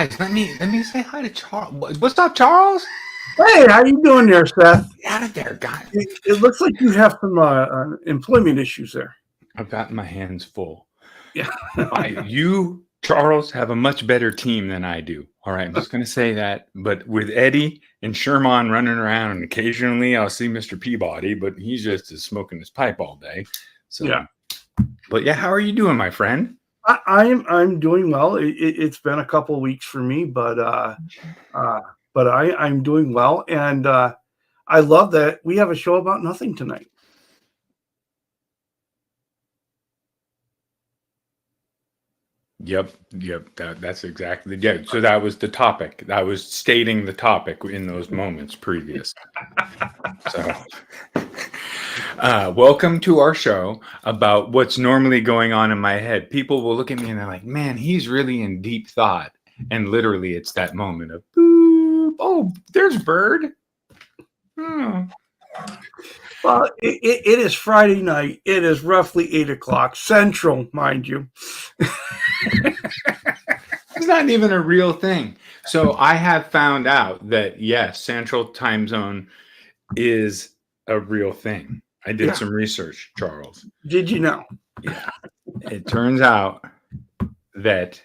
guys, let me say hi to Charles. What's up, Charles? Hey, how you doing there, Seth? Get out of there, guys. It looks like you have some employment issues there. I've got my hands full. Yeah. You, Charles, have a much better team than I do. All right, I'm just going to say that. But with Eddie and Sherman running around, and occasionally I'll see Mr. Peabody, but he's just smoking his pipe all day. So, yeah. But yeah, how are you doing, my friend? I'm doing well. It's been a couple of weeks for me, but I'm doing well, and I love that we have a show about nothing tonight. Yep. That's exactly. Yeah. So that was the topic. I was stating the topic in those moments previous. So, welcome to our show about what's normally going on in my head. People will look at me and they're like, "Man, he's really in deep thought." And literally, it's that moment of, "Boop! Oh, there's Bird." Oh. Well, it is Friday night. It is roughly 8:00 Central, mind you. It's not even a real thing. So I have found out that, yes, Central Time Zone is a real thing. I did some research, Charles. Did you know? Yeah. It turns out that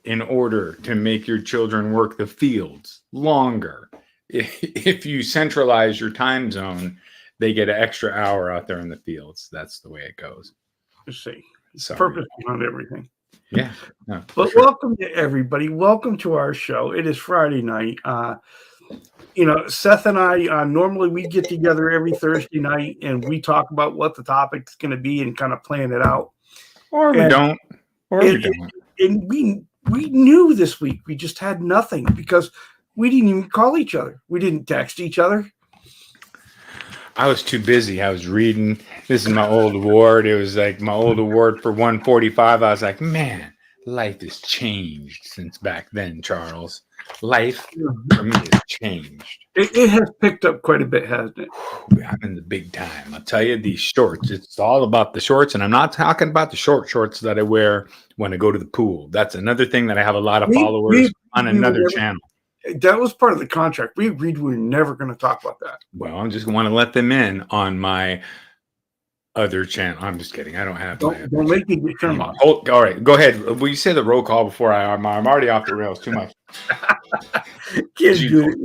in order to make your children work the fields longer, if you centralize your time zone, they get an extra hour out there in the fields. That's the way it goes. Let's see. Sorry. Purpose behind everything. Yeah. No, but sure. Welcome to everybody. Welcome to our show. It is Friday night. Seth and I, normally we get together every Thursday night and we talk about what the topic's going to be and kind of plan it out. Or we don't. And we knew this week we just had nothing because we didn't even call each other. We didn't text each other. I was too busy. I was reading. This is my old award. It was like my old award for 145. I was like, man, life has changed since back then, Charles. Life for me has changed. It has picked up quite a bit, hasn't it? I'm in the big time. I'll tell you, these shorts, it's all about the shorts. And I'm not talking about the shorts that I wear when I go to the pool. That's another thing that I have a lot of followers on another channel. That was part of the contract. We agreed we were never going to talk about that. Well, I just want to let them in on my other channel. I'm just kidding. I don't have. Don't make me get turned on. All right, go ahead. Will you say the roll call before I'm already off the rails too much. Can't do it.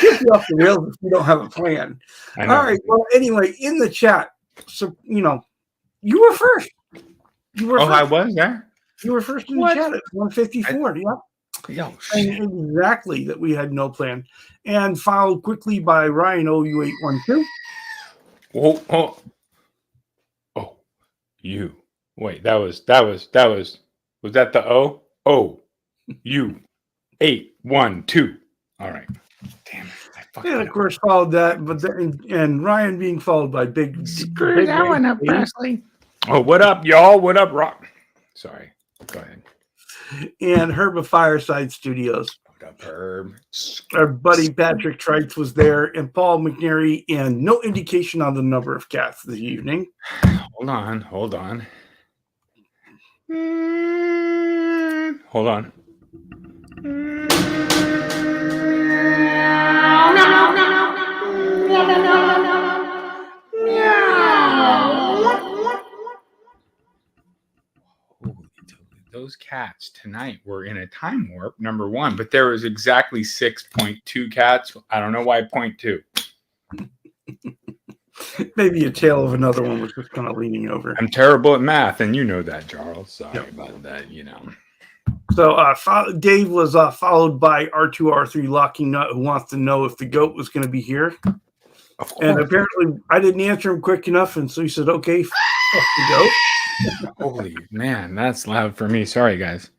Get you off the rails if you don't have a plan. All right. Well, anyway, in the chat, so you were first. I was there. You were first in the chat at 154. Yeah. Exactly, that we had no plan, and followed quickly by Ryan OU812. Oh, you. Wait, was that the O? Oh, you 812. All right. Damn it. And of course followed that, but then and Ryan being followed by Big. Screw that one up, Presley. Oh, what up, y'all? What up, Rock? Sorry. Go ahead. And Herb of Fireside Studios. What up, Herb? Our buddy Patrick Trites was there, and Paul McNary, and no indication on the number of cats this evening. Hold on. Hold on. Those cats tonight were in a time warp, number one, but there was exactly 6.2 cats. I don't know why 0.2. Maybe a tail of another one was just kind of leaning over. I'm terrible at math, and you know that, Charles. Sorry about that, So Dave was followed by R2R3 Locking Nut, who wants to know if the goat was going to be here. Of course. And apparently I didn't answer him quick enough, and so he said, okay, fuck the goat. Holy man, that's loud for me. Sorry, guys.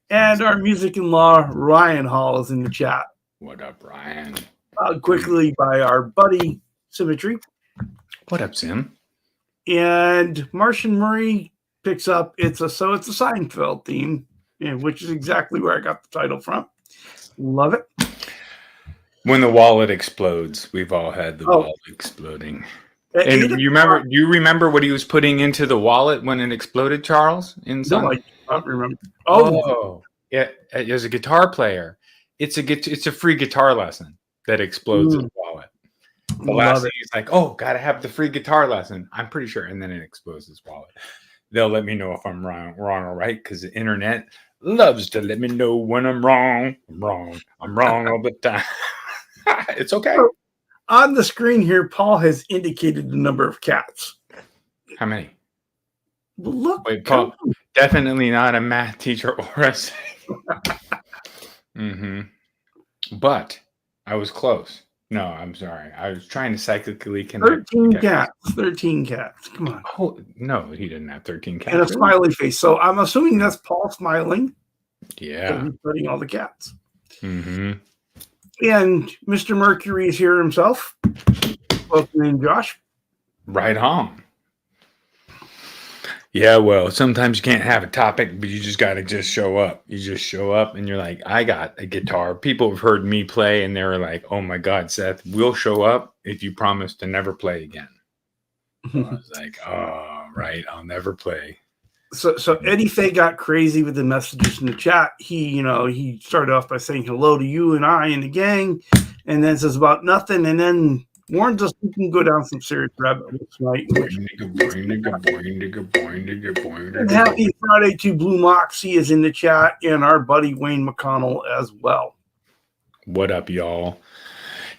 And our music in law, Ryan Hall, is in the chat. What up, Ryan? Quickly by our buddy Symmetry. What up, Sim? And Martian Murray picks up. It's a Seinfeld theme, which is exactly where I got the title from. Love it. When the wallet explodes, we've all had the wallet exploding. And you remember what he was putting into the wallet when it exploded, Charles? No, I don't remember. as a guitar player, it's a free guitar lesson that explodes his wallet. The last thing he's like, oh, gotta have the free guitar lesson. I'm pretty sure, and then it explodes his wallet. They'll let me know if I'm wrong or right, because the internet loves to let me know when I'm wrong. I'm wrong all the time. It's okay. So, on the screen here, Paul has indicated the number of cats. How many? Well, look, wait, Paul. Definitely not a math teacher or a But I was close. No, I'm sorry. I was trying to cyclically connect. 13 cats. 13 cats. Come on. Oh, no, he didn't have 13 cats. And a smiley face. So I'm assuming that's Paul smiling. Yeah. He's putting all the cats. Mm-hmm. And Mr. Mercury is here himself. Welcome in, Josh. Right on. Yeah, well, sometimes you can't have a topic, but you just got to just show up. You just show up and you're like, I got a guitar. People have heard me play and they're like, oh my God, Seth, we'll show up if you promise to never play again. So I was like, oh, right, I'll never play. So Eddie Fay got crazy with the messages in the chat. He started off by saying hello to you and I and the gang, and then says about nothing, and then warns us we can go down some serious rabbit holes tonight. And happy Friday to Blue Moxie is in the chat, and our buddy Wayne McConnell as well. What up, y'all?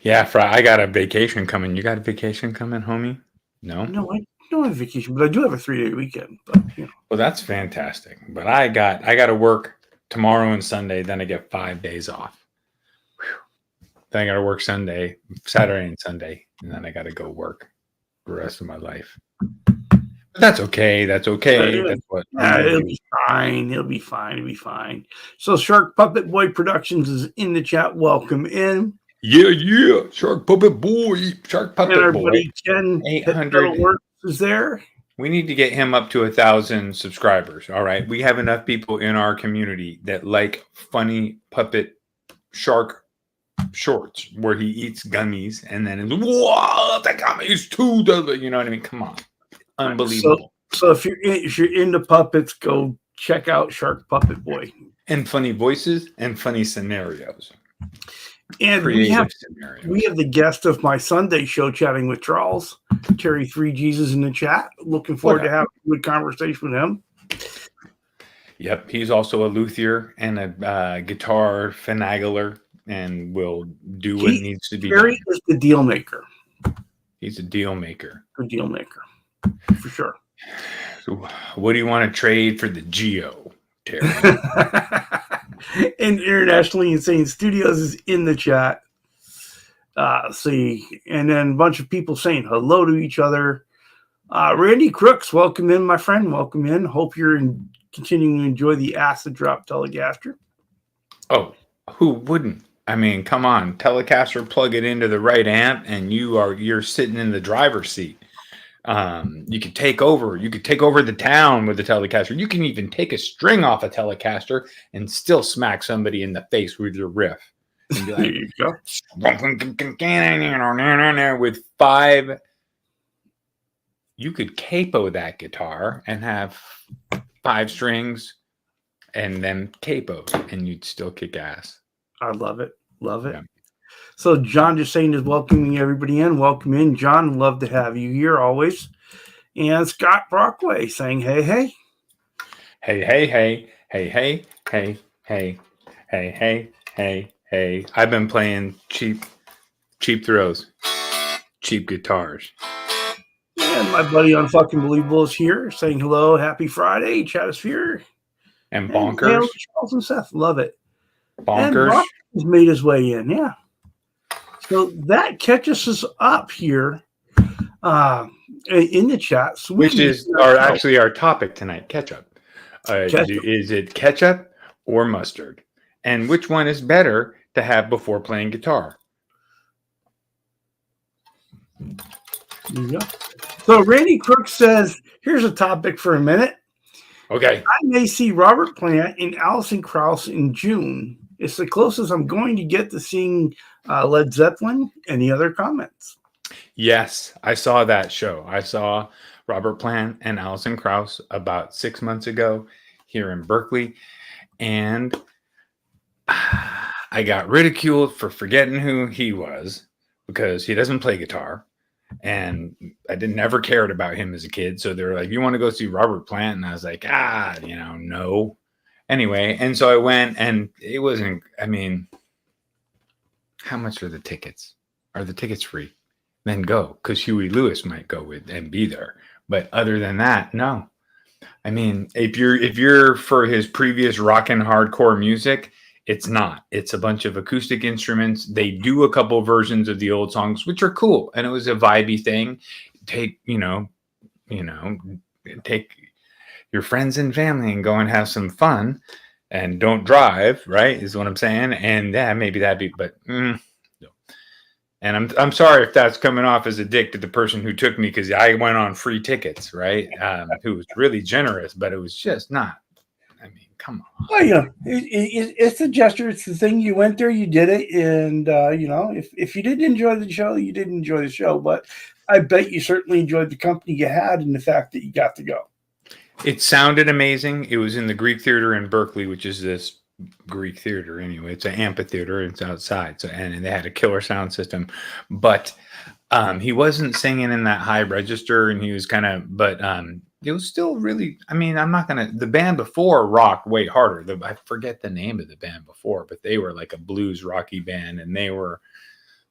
Yeah, I got a vacation coming. You got a vacation coming, homie? No? No, I don't have a vacation, but I do have a 3-day weekend. But well, that's fantastic. But I got to work tomorrow and Sunday. Then I get 5 days off. Whew. Then I got to work Saturday and Sunday, and then I got to go work the rest of my life. But that's okay. That's okay. That's what. It'll be fine. It'll be fine. It'll be fine. So Shark Puppet Boy Productions is in the chat. Welcome in. Yeah. Shark Puppet Boy. Shark Puppet and our Boy. Buddy Ken 800 Works is there. We need to get him up to 1,000 subscribers. All right. We have enough people in our community that like funny puppet shark shorts where he eats gummies and then it's, whoa, the gummies too. You know what I mean? Come on. Unbelievable. So if you're into puppets, go check out Shark Puppet Boy. And funny voices and funny scenarios. And we have the guest of my Sunday show chatting with Charles, Terry 3 Jesus in the chat. Looking forward to having a good conversation with him. Yep. He's also a luthier and a guitar finagler and will do what needs to be Terry done. Is the deal maker. He's a deal maker. A deal maker. For sure. So what do you want to trade for the Geo, Terry? And Internationally Insane Studios is in the chat. And then a bunch of people saying hello to each other. Randy Crooks, welcome in, my friend. Welcome in. Hope you're continuing to enjoy the acid drop Telecaster. Oh, who wouldn't? I mean, come on, Telecaster, plug it into the right amp, and you're sitting in the driver's seat. You could take over. You could take over the town with the Telecaster. You can even take a string off a Telecaster and still smack somebody in the face with your riff. And be like, there you go. With 5, you could capo that guitar and have 5 strings and then capos, and you'd still kick ass. I love it. Love it. Yeah. So John just saying is welcoming everybody in. Welcome in, John. Love to have you here always. And Scott Brockway saying, hey, hey. Hey, hey, hey, hey, hey, hey, hey, hey, hey, hey, hey. I've been playing cheap throws, cheap guitars. And my buddy Unfucking Believable is here saying hello, happy Friday, Chatosphere. And Bonkers. And Charles and Seth, love it. Bonkers. And has made his way in, yeah. So that catches us up here in the chat. So which is actually our topic tonight, ketchup. Is it ketchup or mustard? And which one is better to have before playing guitar? There you go. So Randy Crook says, here's a topic for a minute. Okay. I may see Robert Plant and Alison Krauss in June. It's the closest I'm going to get to seeing Led Zeppelin. Any other comments? Yes, I saw that show. I saw Robert Plant and Alison Krauss about 6 months ago here in Berkeley. And I got ridiculed for forgetting who he was because he doesn't play guitar. And I never cared about him as a kid. So they were like, you want to go see Robert Plant? And I was like, no. Anyway, and so I went, and it wasn't, I mean, how much are the tickets? Are the tickets free? Then go, because Huey Lewis might go with and be there. But other than that, no. I mean, if you're for his previous rock and hardcore music, it's not. It's a bunch of acoustic instruments. They do a couple versions of the old songs, which are cool, and it was a vibey thing. Take take your friends and family and go and have some fun, and don't drive. Right, is what I'm saying. And yeah, maybe that'd be, but. And I'm sorry if that's coming off as a dick to the person who took me, because I went on free tickets, right? Who was really generous, but it was just not. I mean, come on. Well, it's a gesture. It's the thing. You went there, you did it, and if you didn't enjoy the show, you didn't enjoy the show. But I bet you certainly enjoyed the company you had and the fact that you got to go. It sounded amazing. It was in the Greek Theater in Berkeley, which is this Greek theater anyway. It's an amphitheater. It's outside. So and they had a killer sound system, but he wasn't singing in that high register, and he was kind of, but it was still really. I mean, I'm not gonna. The band before rocked way harder. I forget the name of the band before, but they were like a blues rocky band, and they were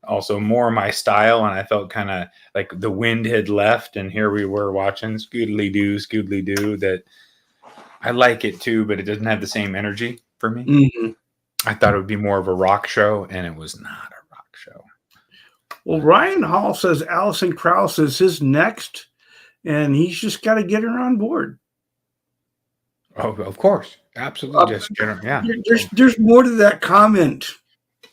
also more my style. And I felt kind of like the wind had left, and here we were watching Scoodly Doo. That I like it too, but it doesn't have the same energy for me. Mm-hmm. I thought it would be more of a rock show, and it was not a rock show. Well, Ryan Hall says Alison Krauss is his next, and he's just got to get her on board. Oh, of course. Absolutely. Just get her, yeah. There's more to that comment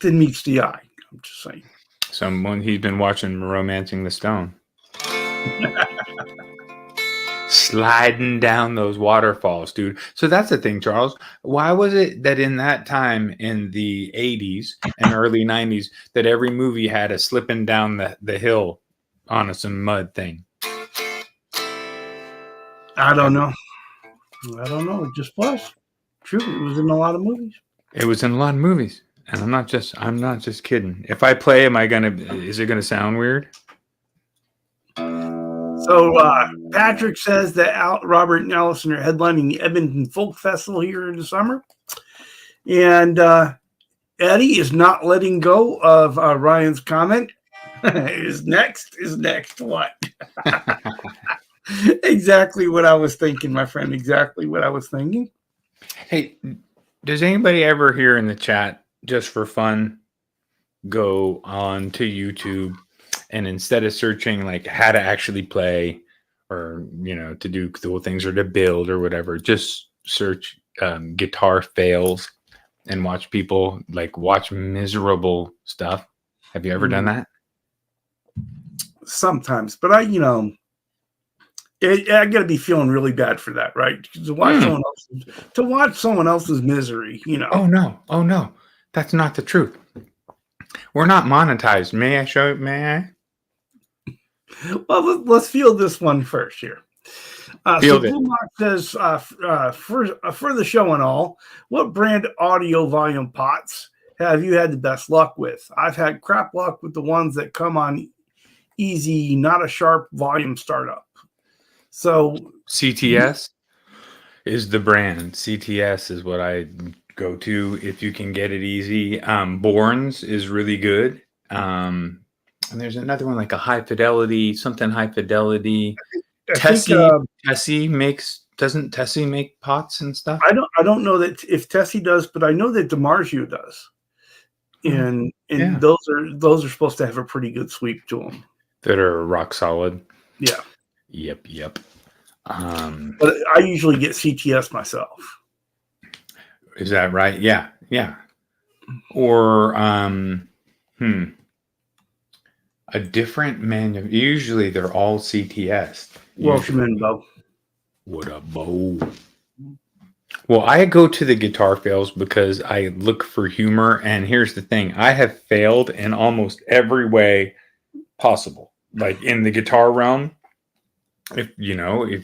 than meets the eye. I'm just saying. Someone he's been watching Romancing the Stone. Sliding down those waterfalls, dude. So that's the thing, Charles. Why was it that in that time in the 80s and early 90s that every movie had a slipping down the hill on some mud thing? I don't know. It just was. True. It was in a lot of movies. It was in a lot of movies. And I'm not just kidding. If I play, is it gonna sound weird? So Patrick says that Robert and Allison are headlining the Edmonton Folk Festival here in the summer. And Eddie is not letting go of Ryan's comment. Is next what? Exactly what I was thinking, my friend. Exactly what I was thinking. Hey, does anybody ever here in the chat, just for fun, go on to YouTube and instead of searching like how to actually play or, to do cool things or to build or whatever, just search guitar fails and watch people watch miserable stuff? Have you ever done that? Sometimes, but I got to be feeling really bad for that, right? To watch someone else's misery, Oh no, that's not the truth. We're not monetized. May I show it? May I? Well, let's field this one first here. Field it. Blue Mark says, for the show and all, what brand audio volume pots have you had the best luck with? I've had crap luck with the ones that come on easy, not a sharp volume startup. So CTS is the brand. CTS is what I go to if you can get it easy. Borns is really good. And there's another one like a high fidelity. Doesn't Tessie make pots and stuff? I don't know that if Tessie does, but I know that DiMarzio does. And yeah. those are supposed to have a pretty good sweep to them. That are rock solid. Yeah. Yep. But I usually get CTS myself. Is that right? Yeah. Or a different menu. Usually they're all CTS. Welcome in, Bo. What up, Bo? Well, I go to the guitar fails because I look for humor. And here's the thing. I have failed in almost every way possible. Like in the guitar realm, if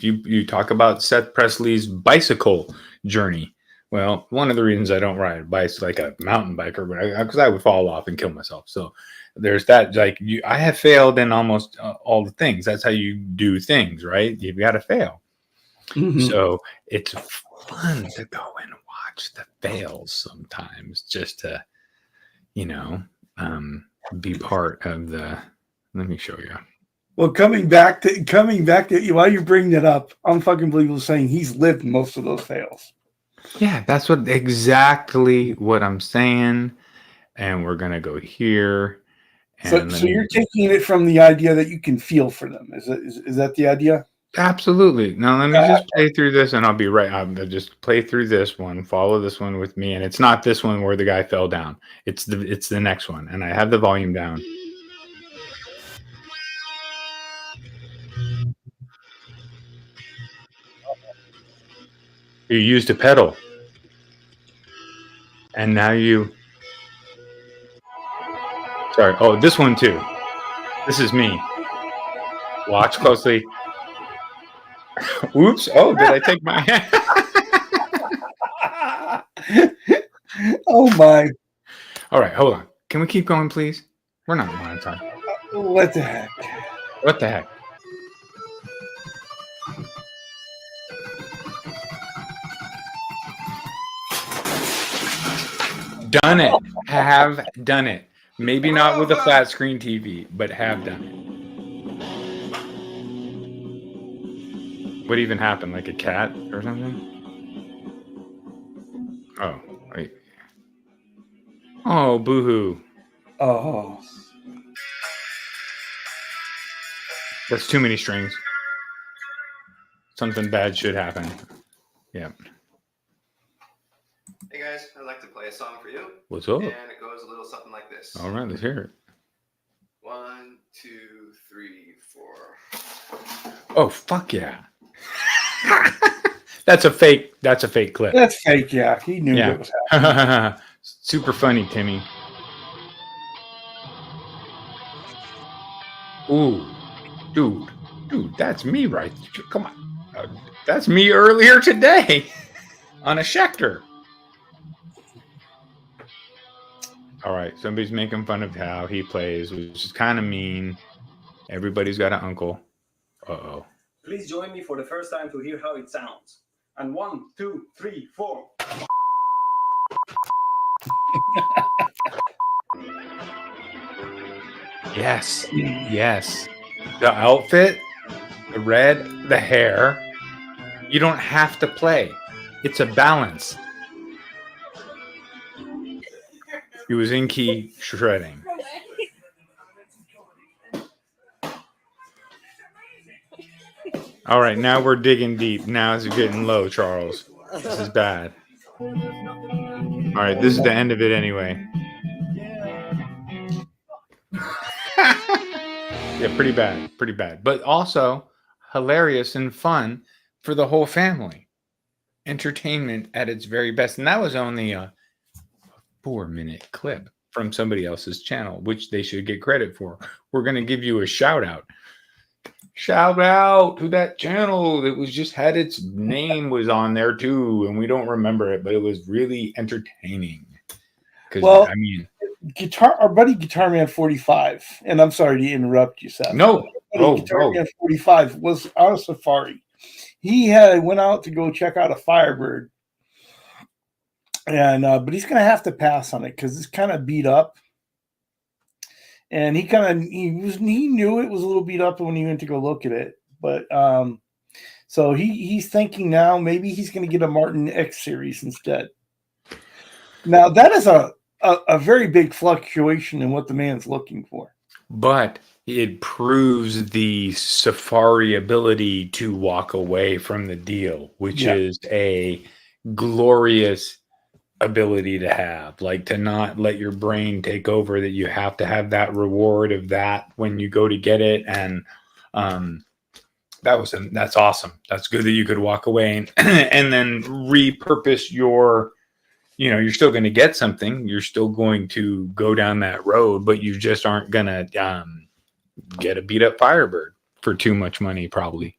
you talk about Seth Presley's bicycle journey, Well, one of the reasons I don't ride bikes like a mountain biker, but because I would fall off and kill myself. So there's that. Like I have failed in almost all the things. That's how you do things, right? You've got to fail. Mhm. So it's fun to go and watch the fails sometimes, just to, be part of the. Let me show you. Well, coming back to while you bring that up, Unfucking saying he's lived most of those fails. Yeah, that's exactly what I'm saying. And we're gonna go here. And so you're taking it from the idea that you can feel for them. Is that the idea? Absolutely. Now let me just play through this, and I'll be right. I'll just play through this one. Follow this one with me, and it's not this one where the guy fell down. It's the next one, and I have the volume down. You used a pedal, and now you. Sorry. Oh, this one too. This is me. Watch closely. Oops. Oh, did I take my hand? Oh my. All right, hold on. Can we keep going, please? We're not monetized. What the heck? What the heck? Done it. Have done it. Maybe not with a flat screen TV, but have done it. What even happened? Like a cat or something? Oh, wait. Oh, boo-hoo. Oh. That's too many strings. Something bad should happen. Yeah. Hey guys, I'd like to play a song for you. What's up? And it goes a little something like this. All right, let's hear it. 1, 2, 3, 4. Oh, fuck yeah. That's a fake clip. That's fake, yeah. He knew it was happening. Super funny, Timmy. Ooh, dude, that's me right. Come on. That's me earlier today on a Schecter. All right, somebody's making fun of how he plays, which is kind of mean. Everybody's got an uncle. Uh-oh. Please join me for the first time to hear how it sounds. And 1, 2, 3, 4. Yes. Yes. The outfit, the red, the hair. You don't have to play. It's a balance. He was in key shredding. All right, now we're digging deep. Now it's getting low, Charles. This is bad. All right, this is the end of it anyway. Yeah, pretty bad. But also hilarious and fun for the whole family. Entertainment at its very best. And that was only a 4-minute clip from somebody else's channel, which they should get credit for. We're going to give you a shout out. Shout out to that channel that was just had its name was on there too, and we don't remember it, but it was really entertaining. Well, I mean, our buddy Guitar Man 45, and I'm sorry to interrupt you, Seth. No, Guitar Man 45 was on a safari. He went out to go check out a Firebird, and but he's gonna have to pass on it because it's kind of beat up. And he knew it was a little beat up when he went to go look at it, but so he's thinking now maybe he's going to get a Martin X series instead. Now that is a very big fluctuation in what the man's looking for, but it proves the safari ability to walk away from the deal, which is a glorious ability to have, like to not let your brain take over, that you have to have that reward of that when you go to get it. And that's awesome. That's good that you could walk away and then repurpose your, you're still going to get something. You're still going to go down that road, but you just aren't going to get a beat up Firebird for too much money, probably.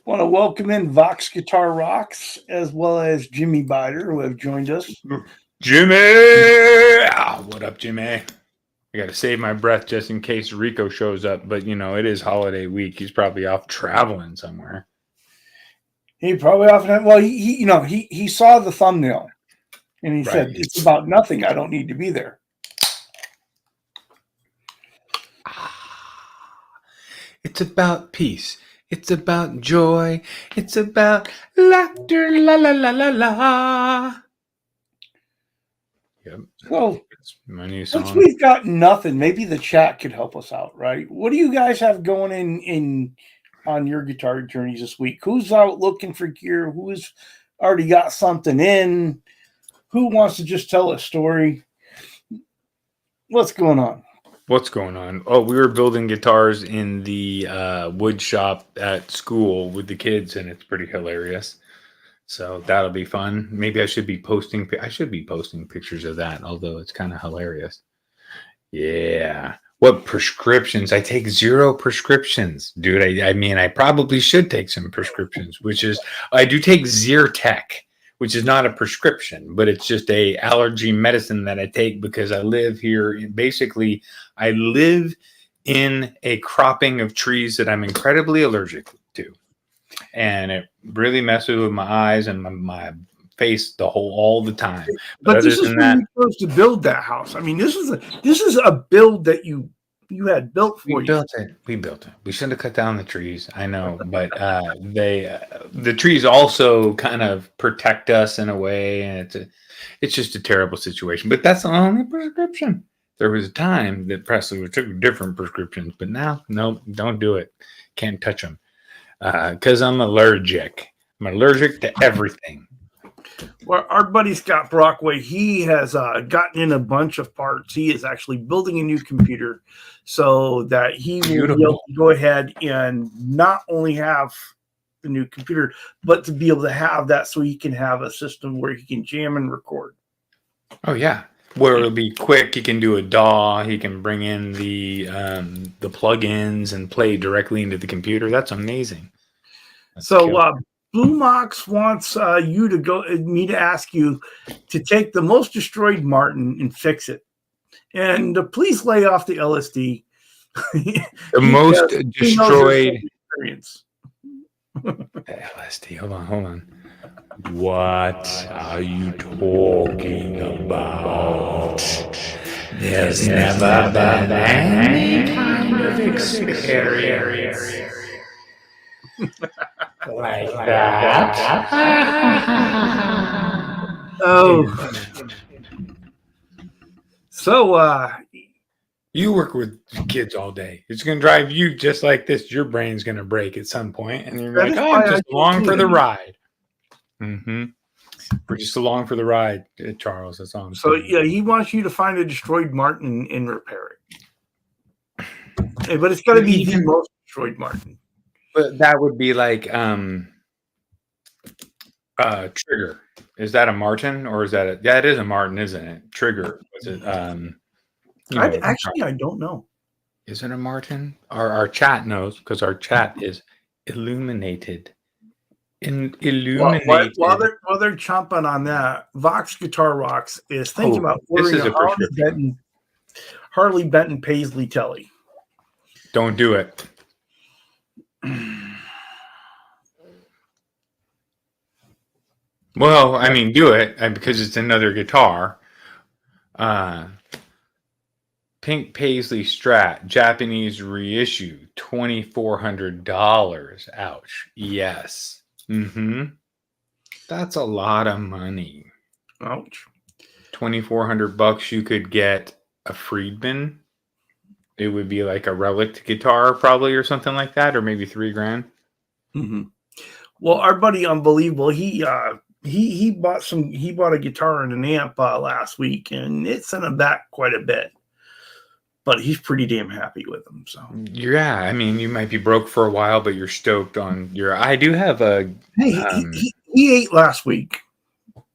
Want to welcome in Vox Guitar Rocks as well as Jimmy Bider, who have joined us. Jimmy! What up, Jimmy? I got to save my breath just in case Rico shows up. But, it is holiday week. He's probably off traveling somewhere. He probably often, well, he saw the thumbnail and he said, it's about nothing. I don't need to be there. It's about peace. It's about joy. It's about laughter. La la la la la. Yep. So, It's my new song. since we've got nothing, maybe the chat could help us out, right? What do you guys have going in on your guitar journeys this week? Who's out looking for gear? Who's already got something in? Who wants to just tell a story? What's going on? What's going on? Oh, we were building guitars in the wood shop at school with the kids, and it's pretty hilarious. So that'll be fun. Maybe I should be posting pictures of that, although it's kind of hilarious. Yeah. What prescriptions? I take 0 prescriptions, dude. I mean, I probably should take some prescriptions, I do take Zyrtec, which is not a prescription, but it's just a allergy medicine that I take because I live here. Basically, I live in a cropping of trees that I'm incredibly allergic to. And it really messes with my eyes and my face all the time. But this is when you chose to build that house. I mean, this is a build that you had built for you. We built it. We shouldn't have cut down the trees. I know, but the trees also kind of protect us in a way, and it's just a terrible situation. But that's the only prescription. There was a time that Presley took different prescriptions, but now, no, don't do it. Can't touch them because I'm allergic. I'm allergic to everything. Well, our buddy Scott Brockway, he has gotten in a bunch of parts. He is actually building a new computer so that he will be able to go ahead and not only have the new computer, but to be able to have that so he can have a system where he can jam and record. Oh, yeah. Where it'll be quick. He can do a DAW. He can bring in the plugins and play directly into the computer. That's amazing. Blue Mox wants me to ask you to take the most destroyed Martin and fix it. And please lay off the LSD. The most destroyed experience. LSD. Hold on. What are you talking about? There's never been any kind of experience like that. Oh. So, you work with kids all day. It's going to drive you just like this. Your brain's going to break at some point, and you're like, I'm just along for the ride. Mm-hmm. We're just along for the ride, Charles. That's all I'm saying. So, yeah, he wants you to find a destroyed Martin and repair it. But it's got to be the most destroyed Martin. But that would be like Trigger. Is that a Martin or is that yeah, it is a Martin, isn't it? Trigger. Was it I don't know. Is it a Martin? Our chat knows because our chat is illuminated. Illuminated. While they're chomping on that, Vox Guitar Rocks is thinking about ordering a Harley Benton Paisley Telly. Don't do it. Well, I mean, do it because it's another guitar. Pink Paisley Strat, Japanese reissue, $2,400. Ouch. Yes. Mm-hmm. That's a lot of money. Ouch. $2,400. You could get a Friedman. It would be like a relic guitar, probably, or something like that, or maybe $3,000. Mm-hmm. Well, our buddy Unbelievable, he bought a guitar and an amp last week, and it sent him back quite a bit. But he's pretty damn happy with them. So yeah, I mean, you might be broke for a while, but you're stoked on your. I do have a. Hey, he ate last week.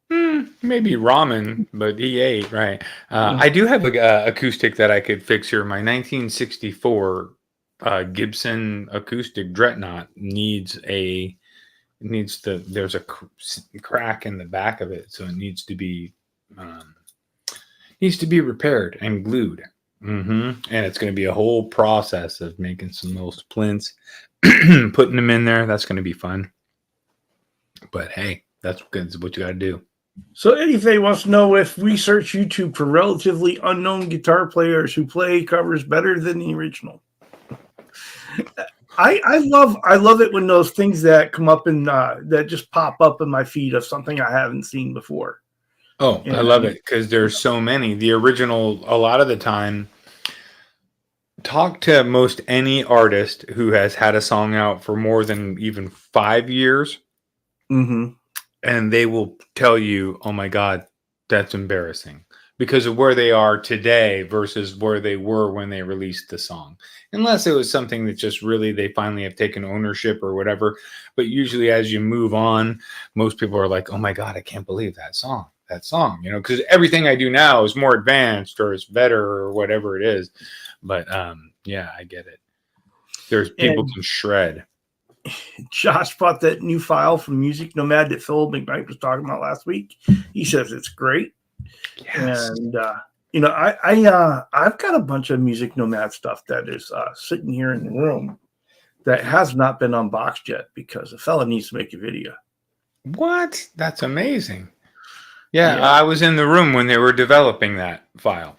Maybe ramen, but he ate, right? I do have a acoustic that I could fix here. My 1964 Gibson acoustic Dreadnought there's a crack in the back of it, so it needs to be repaired and glued. And it's going to be a whole process of making some little splints, putting them in there. That's going to be fun. But hey, that's what you got to do. So Eddie Faye wants to know if we search YouTube for relatively unknown guitar players who play covers better than the original. I love it when those things that come up and that just pop up in my feed of something I haven't seen before. Oh, I love it because there's so many. The original, a lot of the time, talk to most any artist who has had a song out for more than even 5 years. And they will tell you, oh my God, that's embarrassing because of where they are today versus where they were when they released the song. Unless it was something that just really, they finally have taken ownership or whatever. But usually as you move on, most people are like, oh my God, I can't believe that song, because everything I do now is more advanced or it's better or whatever it is. But yeah, I get it. There's people can shred. Josh bought that new file from Music Nomad that Phil McKnight was talking about last week. He says it's great. Yes. And I've got a bunch of Music Nomad stuff that is sitting here in the room that has not been unboxed yet because the fella needs to make a video. What? That's amazing. Yeah, I was in the room when they were developing that file.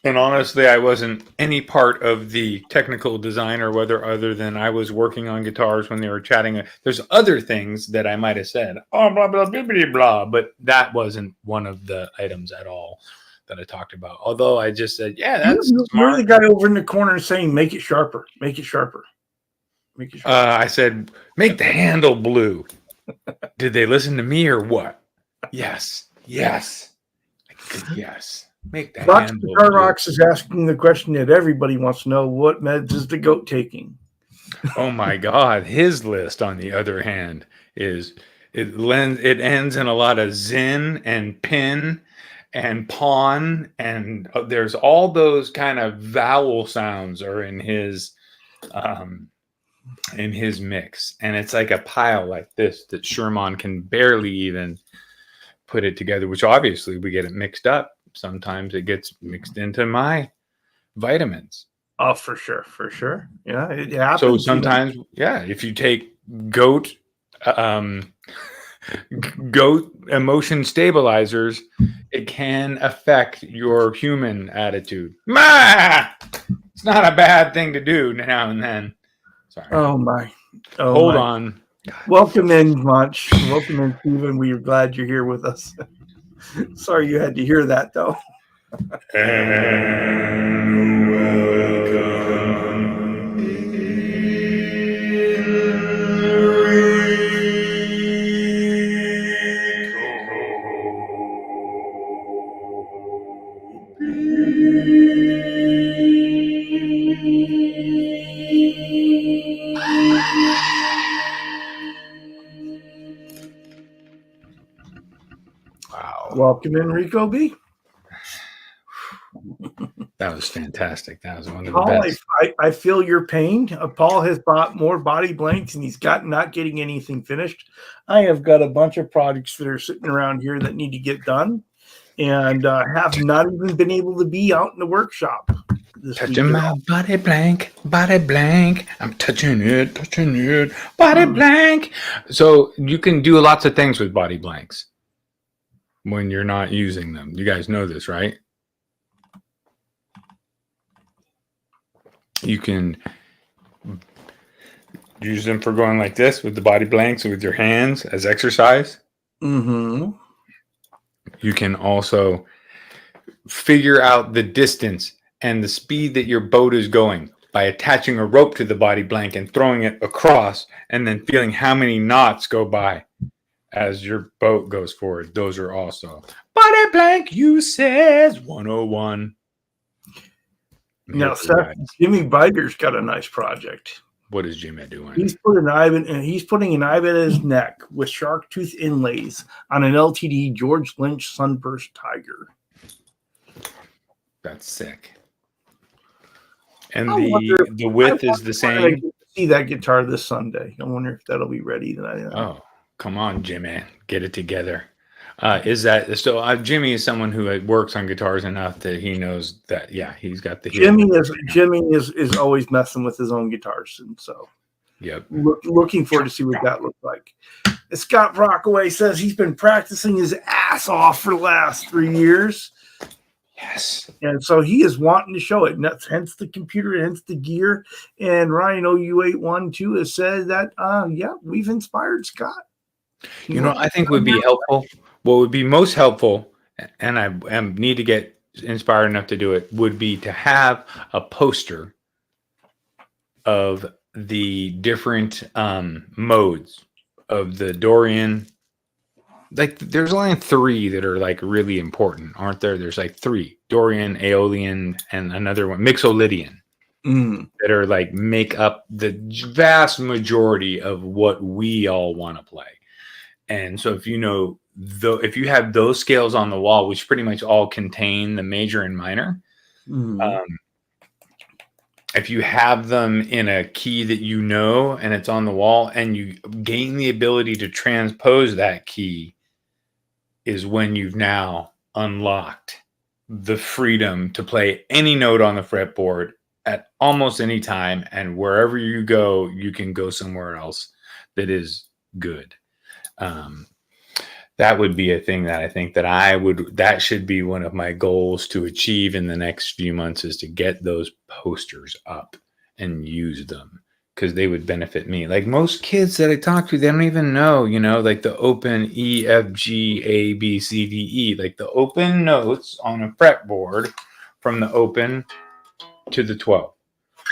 And honestly, I wasn't any part of the technical design or other than I was working on guitars when they were chatting. There's other things that I might have said, oh, blah, blah, blah, blah, blah, but that wasn't one of the items at all that I talked about. Although I just said, yeah, that's smart. You're the guy over in the corner saying, make it sharper, make it sharper. Make it sharper. I said, make the handle blue. Did they listen to me or what? Yes. Yes. Yes. Make that. Rox Guitar Rocks is asking the question that everybody wants to know: what meds is the goat taking? Oh my God! His list, on the other hand, it ends in a lot of Zen and Pin and Pawn, and there's all those kind of vowel sounds are in his mix, and it's like a pile like this that Sherman can barely even put it together. Which obviously we get it mixed up. Sometimes it gets mixed into my vitamins. Oh, for sure. Yeah, it happens. So sometimes, if you take goat emotion stabilizers, it can affect your human attitude. It's not a bad thing to do now and then. Sorry. Oh my. Hold on. Welcome in, Munch. Welcome in, Stephen. We are glad you're here with us. Sorry you had to hear that, though. And welcome. Wow. Welcome in, Rico B. That was fantastic. That was one of Paul, the best. I feel your pain. Paul has bought more body blanks and he's not getting anything finished. I have got a bunch of projects that are sitting around here that need to get done and have not even been able to be out in the workshop. Touching my body blank. I'm touching it, body blank. So you can do lots of things with body blanks when you're not using them. You guys know this, right? You can use them for going like this with the body blanks and with your hands as exercise. Mm-hmm. You can also figure out the distance and the speed that your boat is going by attaching a rope to the body blank and throwing it across and then feeling how many knots go by as your boat goes forward. Those are also body blank uses 101. Now, Seth, Jimmy Bider's got a nice project. What is Jimmy doing? He's putting an eye in his neck with shark tooth inlays on an LTD George Lynch Sunburst Tiger. That's sick. And I wonder the width is the when I same. get to see that guitar this Sunday. I wonder if that'll be ready. Oh, come on, Jimmy, get it together. Is that so? Jimmy is someone who works on guitars enough that he knows that. Yeah, he's got the heel. Jimmy is always messing with his own guitars, and so Yep. looking forward to see what that looks like. Scott Rockaway says he's been practicing his ass off for the last 3 years. Yes. And so he is wanting to show it. And that's hence the computer, hence the gear. And Ryan OU812 has said that, yeah, we've inspired Scott. You know, I think would be helpful. What would be most helpful, and I need to get inspired enough to do it, would be to have a poster of the different modes of the Dorian. Like, there's only 3 that are like really important, aren't there? There's like 3: Dorian, Aeolian, and another one, Mixolydian, that are like make up the vast majority of what we all want to play. And so if you know, if you have those scales on the wall, which pretty much all contain the major and minor, if you have them in a key that you know and it's on the wall, and you gain the ability to transpose that key, is when you've now unlocked the freedom to play any note on the fretboard at almost any time, and wherever you go, you can go somewhere else that is good. That would be a thing that I think that should be one of my goals to achieve in the next few months, is to get those posters up and use them, because they would benefit me. Like most kids that I talk to, they don't even know, like the open E, F, G, A, B, C, D, E, like the open notes on a fretboard from the open to the 12.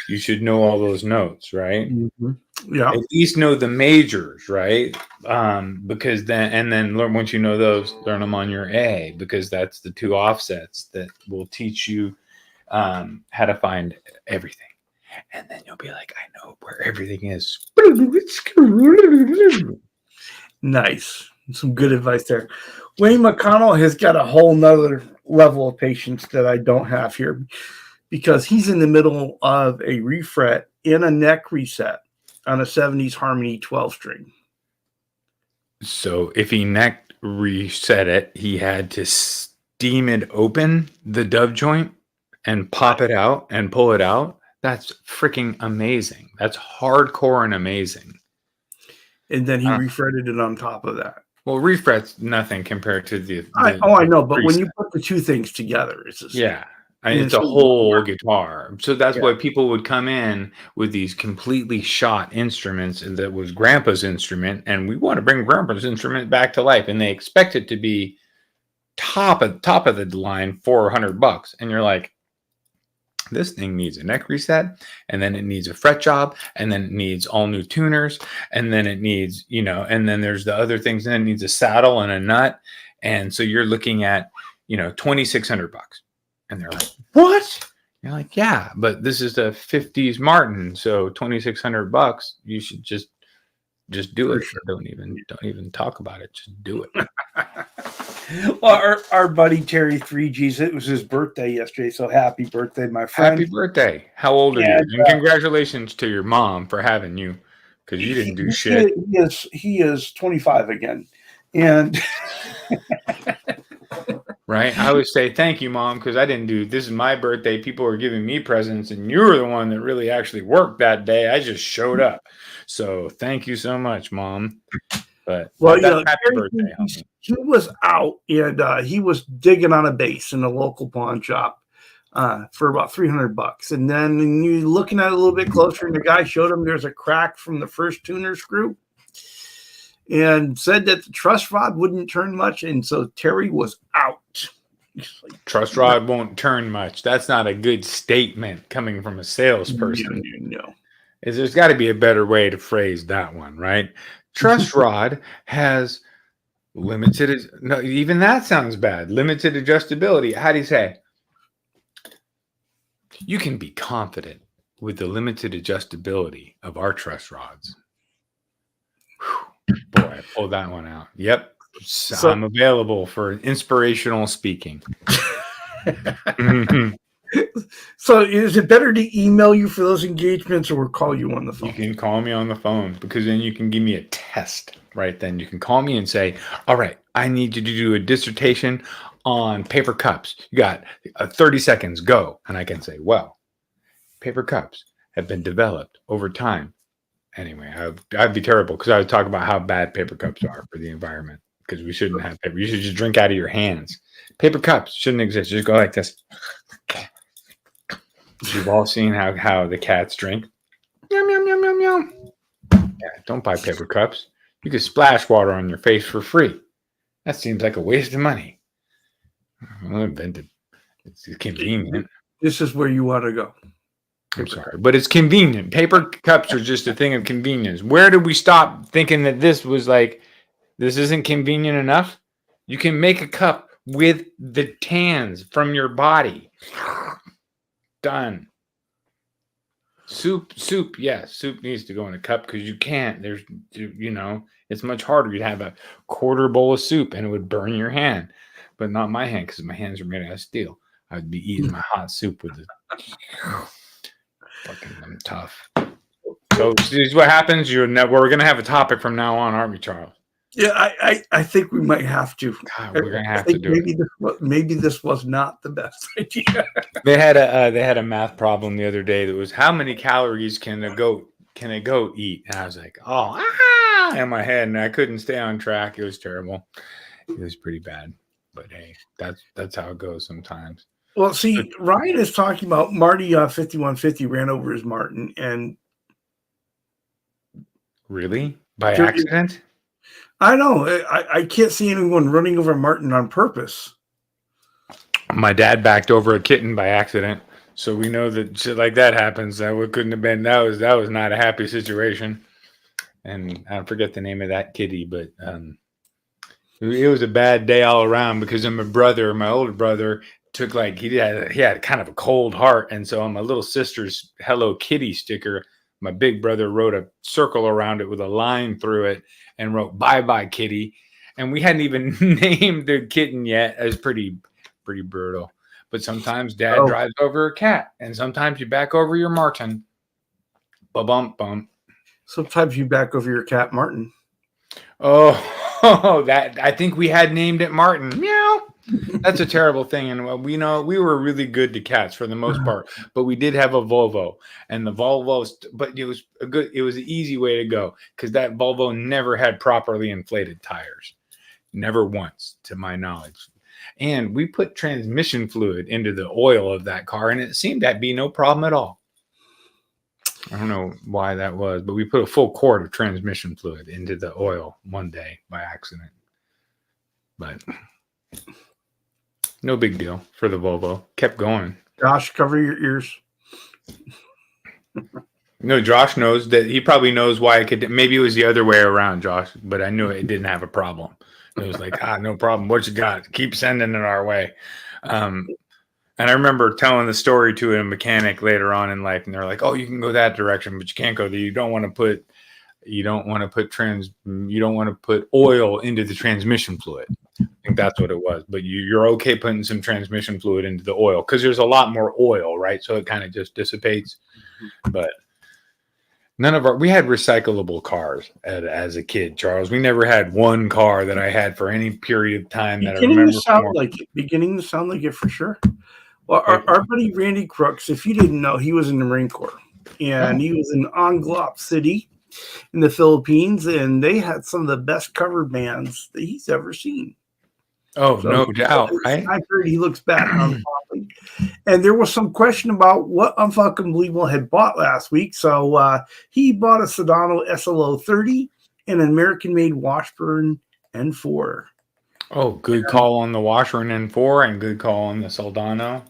You should know all those notes, right? Yeah. At least know the majors, right? Because then learn, once you know those, learn them on your A, because that's the 2 offsets that will teach you how to find everything. And then you'll be like, I know where everything is. Nice. Some good advice there. Wayne McConnell has got a whole nother level of patience that I don't have here, because he's in the middle of a refret in a neck reset on a 70s Harmony 12 string. So if he neck reset it, he had to steam it open, the dove joint, and pop it out and pull it out. That's freaking amazing. That's hardcore and amazing. And then he refretted it on top of that. Well, refret's nothing compared to the I know, but when you put the 2 things together, it's just, it's a whole guitar. So that's why people would come in with these completely shot instruments, and that was Grandpa's instrument, and we want to bring Grandpa's instrument back to life, and they expect it to be top of the line, $400, and you're like, this thing needs a neck reset, and then it needs a fret job, and then it needs all new tuners, and then it needs, and then there's the other things, and then it needs a saddle and a nut, and so you're looking at, $2,600. And they're like, what? You're like, yeah, but this is the 50s Martin, so $2,600. You should just do it. Sure. Don't even talk about it. Just do it. Well, our buddy Terry 3Gs, it was his birthday yesterday, so happy birthday, my friend. Happy birthday. How old are you? And congratulations to your mom for having you, because you didn't do shit. He is 25 again. And right? I would say thank you, Mom, because I didn't do this. Is my birthday. People are giving me presents, and you were the one that really actually worked that day. I just showed up. So thank you so much, Mom. But happy birthday. He was out, and he was digging on a bass in a local pawn shop for about $300. And then when you're looking at it a little bit closer, and the guy showed him there's a crack from the first tuner screw, and said that the truss rod wouldn't turn much, and so Terry was out. Truss rod won't turn much. That's not a good statement coming from a salesperson. No. There's got to be a better way to phrase that one, right? Truss rod has limited. No, even that sounds bad. Limited adjustability. How do you say? You can be confident with the limited adjustability of our truss rods. Whew. Boy, I pulled that one out. Yep. So I'm available for inspirational speaking. So is it better to email you for those engagements or call you on the phone? You can call me on the phone because then you can give me a test right then. You can call me and say, all right, I need you to do a dissertation on paper cups. You got 30 seconds, go. And I can say, well, paper cups have been developed over time. Anyway, I'd be terrible because I would talk about how bad paper cups are for the environment because we shouldn't have paper. You should just drink out of your hands. Paper cups shouldn't exist. Just go like this. You've all seen how the cats drink. Yum, yum, yum, yum, yum. Yeah, don't buy paper cups. You can splash water on your face for free. That seems like a waste of money. Well, invented. It's convenient. This is where you want to go. I'm sorry, but it's convenient. Paper cups are just a thing of convenience. Where did we stop thinking that this isn't convenient enough? You can make a cup with the tans from your body. Done. Soup. Yeah, soup needs to go in a cup because you can't. It's much harder. You'd have a quarter bowl of soup and it would burn your hand, but not my hand because my hands are made out of steel. I'd be eating my hot soup with it. Fucking, I'm tough. So this is what happens. We're gonna have a topic from now on, aren't we, Charles? Yeah, I think we might have to. God, we're gonna have to do it. Maybe this was not the best idea. They had a math problem the other day that was how many calories can a goat eat? And I was like, in my head, and I couldn't stay on track. It was terrible. It was pretty bad. But hey, that's how it goes sometimes. Well, see, Ryan is talking about Marty 5150 ran over his Martin, and really by accident. I know. I can't see anyone running over Martin on purpose. My dad backed over a kitten by accident, so we know that shit like that happens. Couldn't have been. That was not a happy situation, and I forget the name of that kitty, but it was a bad day all around because of my older brother, took he had kind of a cold heart, and so on my little sister's Hello Kitty sticker, my big brother wrote a circle around it with a line through it and wrote "Bye Bye Kitty," and we hadn't even named the kitten yet. It was pretty brutal. But sometimes Dad drives over a cat, and sometimes you back over your Martin. Ba-bump bump. Sometimes you back over your cat Martin. Oh, that I think we had named it Martin. Meow. That's a terrible thing, and we were really good to cats for the most part, but we did have a Volvo, and the Volvo, but it was an easy way to go because that Volvo never had properly inflated tires, never once, to my knowledge, and we put transmission fluid into the oil of that car, and it seemed to be no problem at all. I don't know why that was, but we put a full quart of transmission fluid into the oil one day by accident, but. No big deal for the Volvo. Kept going. Josh, cover your ears. No, Josh knows that. He probably knows why it could. Maybe it was the other way around, Josh. But I knew it didn't have a problem. It was like, no problem. What you got? Keep sending it our way. And I remember telling the story to a mechanic later on in life, and they're like, "Oh, you can go that direction, but you can't go there. You don't want to put oil into the transmission fluid." I think that's what it was. But you're okay putting some transmission fluid into the oil because there's a lot more oil, right? So it kind of just dissipates. But we had recyclable cars as a kid, Charles. We never had one car that I had for any period of time that I remember. Beginning to sound like it for sure. Well, our buddy Randy Crooks, if you didn't know, he was in the Marine Corps, and he was in Anglop City in the Philippines, and they had some of the best cover bands that he's ever seen. Oh, so, no doubt. I heard he looks back on Poppy. And there was some question about what Unfucking Believable had bought last week. So he bought a Sedano SLO 30 and an American-made Washburn N4. Oh, good call on the Washburn N4 and good call on the Soldano.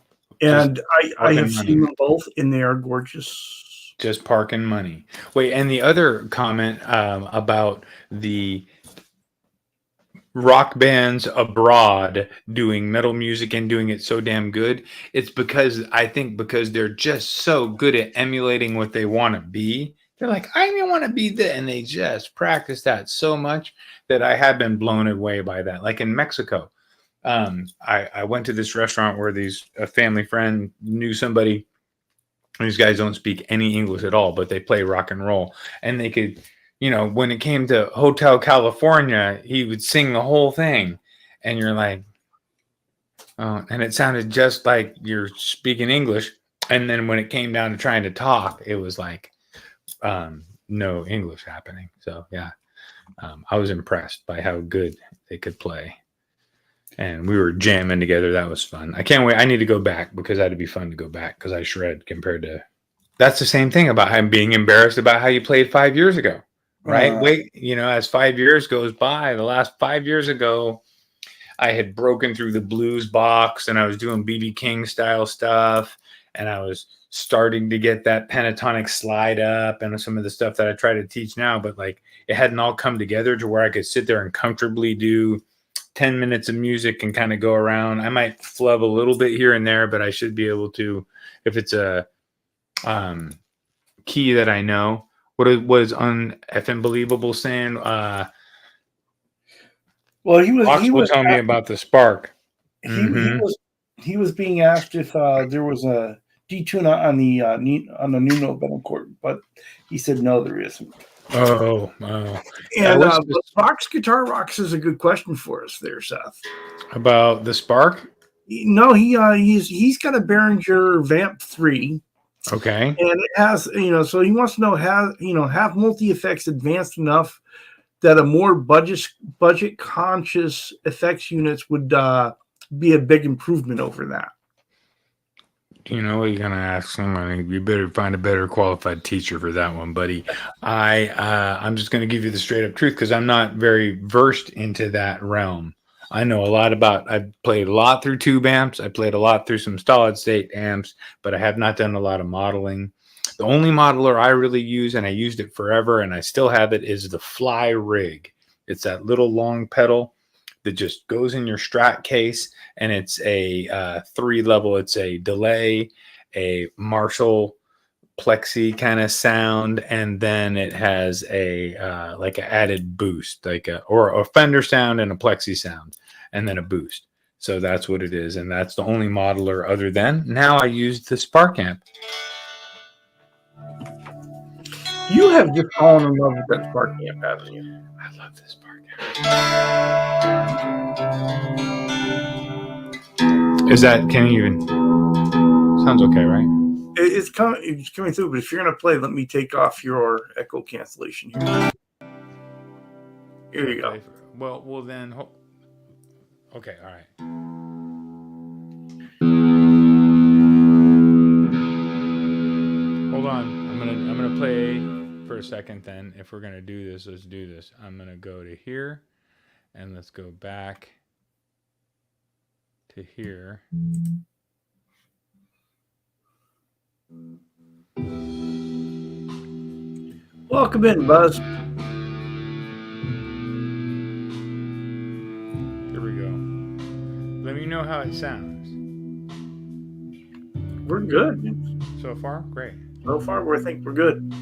And I have seen them both, and they are gorgeous. Just parking money. Wait, and the other comment about the rock bands abroad doing metal music and doing it so damn good, it's because they're just so good at emulating what they want to be. They're like, I want to be that, and they just practice that so much that I have been blown away by that. Like in Mexico, I went to this restaurant where a family friend knew somebody. These guys don't speak any English at all, but they play rock and roll, and they could, when it came to Hotel California, he would sing the whole thing, and you're like, oh, and it sounded just like you're speaking English. And then when it came down to trying to talk, it was like no English happening. So yeah, I was impressed by how good they could play. And we were jamming together. That was fun. I can't wait. I need to go back because that'd be fun to go back because I shred compared to. That's the same thing about him being embarrassed about how you played 5 years ago, right? Wait, as 5 years goes by, the last 5 years ago, I had broken through the blues box and I was doing BB King style stuff. And I was starting to get that pentatonic slide up and some of the stuff that I try to teach now. But like it hadn't all come together to where I could sit there and comfortably do 10 minutes of music and kind of go around. I might flub a little bit here and there, but I should be able to, if it's a key that I know. What it was on FM Believable saying, well, he was telling me about the Spark. He was being asked if there was a detune on the new note pedal cord, but he said no, there isn't. Oh. And Fox Guitar Rocks is a good question for us there, Seth. About the Spark? No, he's got a Behringer Vamp 3. Okay. And it has, so he wants to know have multi-effects advanced enough that a more budget conscious effects units would be a big improvement over that. You're gonna ask somebody. You better find a better qualified teacher for that one, buddy. I'm just gonna give you the straight up truth because I'm not very versed into that realm. I know a lot about. I've played a lot through tube amps. I played a lot through some solid state amps, but I have not done a lot of modeling. The only modeler I really use, and I used it forever, and I still have it, is the Fly Rig. It's that little long pedal that just goes in your Strat case, and it's a 3-level. It's a delay, a Marshall plexi kind of sound, and then it has a like an added boost, or a Fender sound and a plexi sound, and then a boost. So that's what it is, and that's the only modeler other than. Now I use the Spark amp. You have just fallen in love with that Spark amp, haven't you? I love this Spark amp. Is that, can you even, sounds okay, right? It's coming through, but if you're going to play, let me take off your echo cancellation here. Here you go. Well then, okay, all right. Hold on, I'm gonna play for a second. Then, if we're gonna do this, let's do this. I'm gonna go to here, and let's go back to here. Welcome in, Buzz. Here we go. Let me know how it sounds. We're good. So far, great. So far, we think we're good.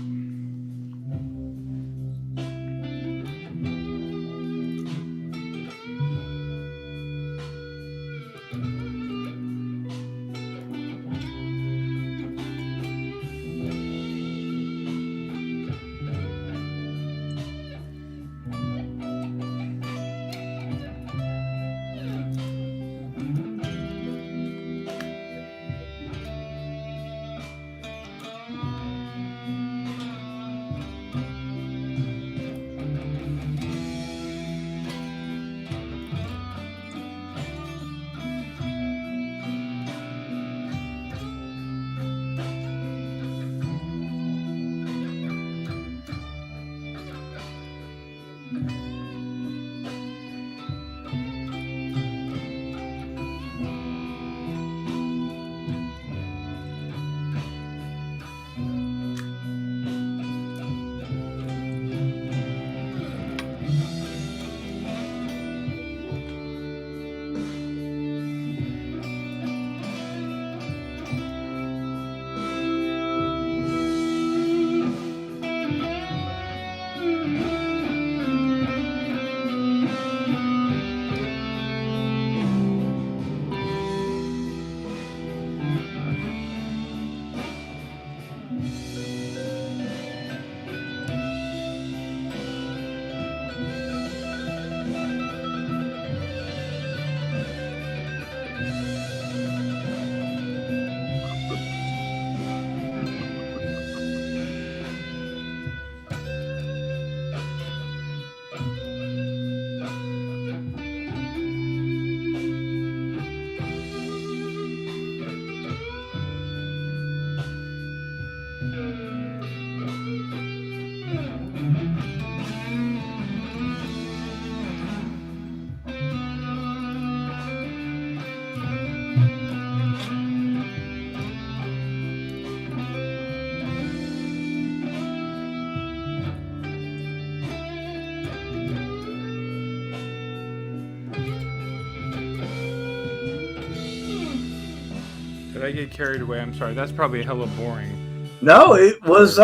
Did I get carried away? I'm sorry. That's probably hella boring. No, it was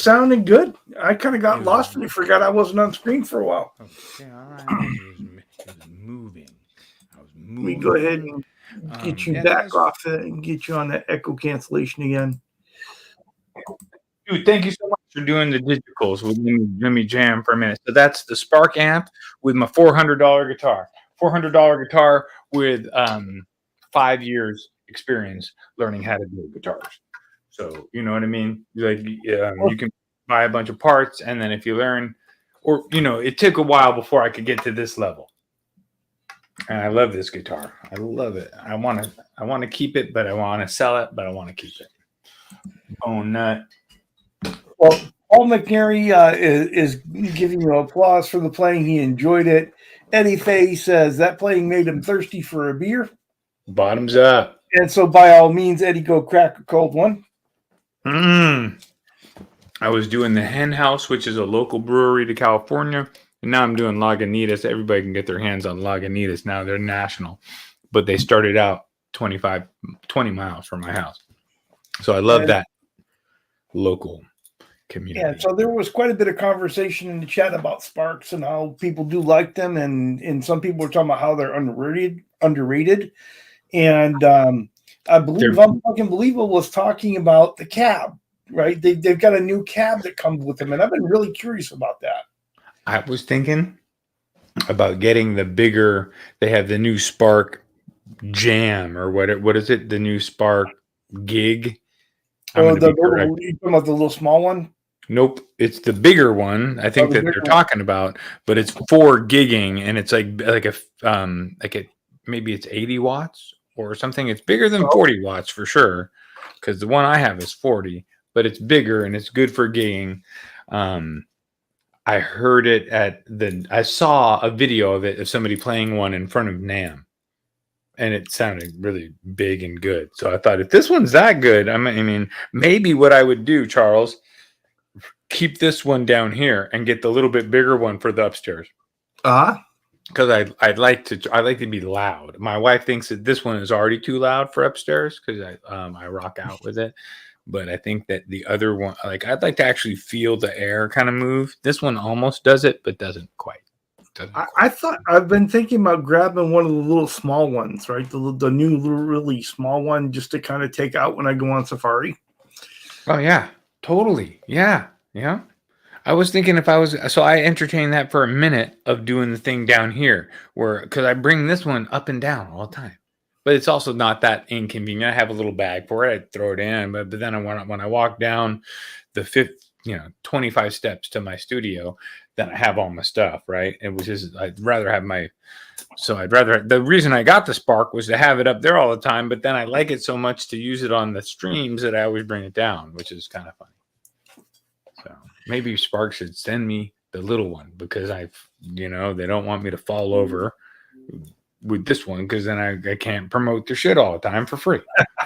sounding good. I kind of got lost and forgot I wasn't on screen for a while. Okay, all right. It was moving. I was moving. Let me go ahead and get you back off it and get you on that echo cancellation again. Dude, thank you so much for doing the digitals with me. Let me jam for a minute. So that's the Spark amp with my $400 guitar. $400 guitar with 5 years experience learning how to do guitars. So you know what I mean? Like you can buy a bunch of parts, and then if you learn, or it took a while before I could get to this level. And I love this guitar. I love it. I want to keep it, but I want to sell it, but I want to keep it. Bone nut. Well, Paul McNary is giving you applause for the playing. He enjoyed it. Eddie Fay says that playing made him thirsty for a beer. Bottoms up. And so, by all means, Eddie, go crack a cold one. I was doing the Hen House, which is a local brewery to California. And now I'm doing Lagunitas. Everybody can get their hands on Lagunitas. Now they're national. But they started out 20 miles from my house. So I love that local community. Yeah, so there was quite a bit of conversation in the chat about Sparks and how people do like them. And some people were talking about how they're underrated. And I believe Unbelievable was talking about the cab, right? They've got a new cab that comes with them. And I've been really curious about that. I was thinking about getting the bigger. They have the new Spark Jam or what is it? The new Spark Gig. You talking about the little small one? Nope, it's the bigger one. I think that they're talking about, but it's for gigging, and it's maybe it's 80 watts or something. It's bigger than 40 watts for sure, because the one I have is 40, but it's bigger and it's good for gigging. I heard it I saw a video of it of somebody playing one in front of NAMM, and it sounded really big and good. So I thought, if this one's that good, I mean, maybe what I would do, Charles, keep this one down here and get the little bit bigger one for the upstairs. Because I'd like to be loud. My wife thinks that this one is already too loud for upstairs because I rock out with it. But I think that the other one, I'd like to actually feel the air kind of move. This one almost does it, but doesn't quite. I've been thinking about grabbing one of the little small ones, right? The new really small one, just to kind of take out when I go on safari. Oh yeah, totally. Yeah. I was thinking so I entertained that for a minute of doing the thing down here because I bring this one up and down all the time. But it's also not that inconvenient. I have a little bag for it. I throw it in, but then when I walk down the 25 steps to my studio, then I have all my stuff, right? And the reason I got the Spark was to have it up there all the time, but then I like it so much to use it on the streams that I always bring it down, which is kind of funny. So maybe Spark should send me the little one, because they don't want me to fall over with this one, because then I can't promote their shit all the time for free.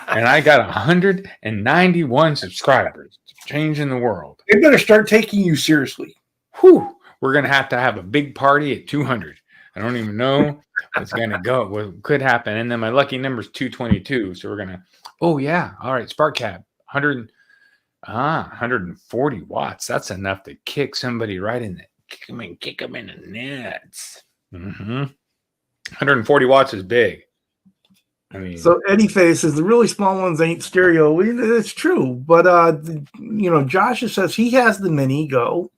And I got 191 subscribers. Changing the world. They better start taking you seriously. Whew. We're going to have a big party at 200. I don't even know what's going to go. What could happen. And then my lucky number is 222. So we're going to, all right, Spark Cab, 140 watts. That's enough to kick somebody right in the, kick them in the nuts. 140 watts is big. I mean, so Eddie Fay says the really small ones ain't stereo. It's true, but Josh says he has the Mini Go,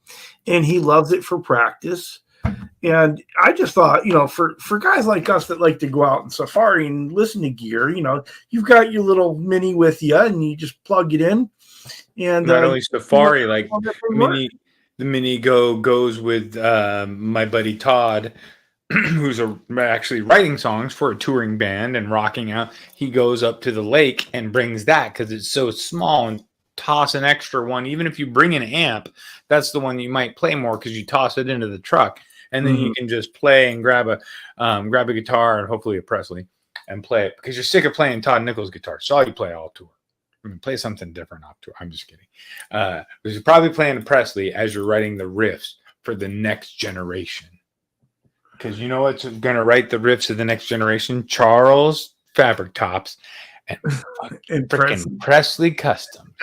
and he loves it for practice. And I just thought, for guys like us that like to go out in safari and listen to gear, you've got your little Mini with you, and you just plug it in. And not only safari, the Mini Go goes with my buddy Todd, who's actually writing songs for a touring band and rocking out. He goes up to the lake and brings that because it's so small, and toss an extra one. Even if you bring an amp, that's the one you might play more because you toss it into the truck, and then you can just play and grab a guitar and hopefully a Presley and play it, because you're sick of playing Todd Nichols guitar. So you play all tour. I mean, play something different off tour. I'm just kidding. You're probably playing a Presley as you're writing the riffs for the next generation. Because you know what's going to write the riffs of the next generation? Charles fabric tops and And freaking Presley Customs.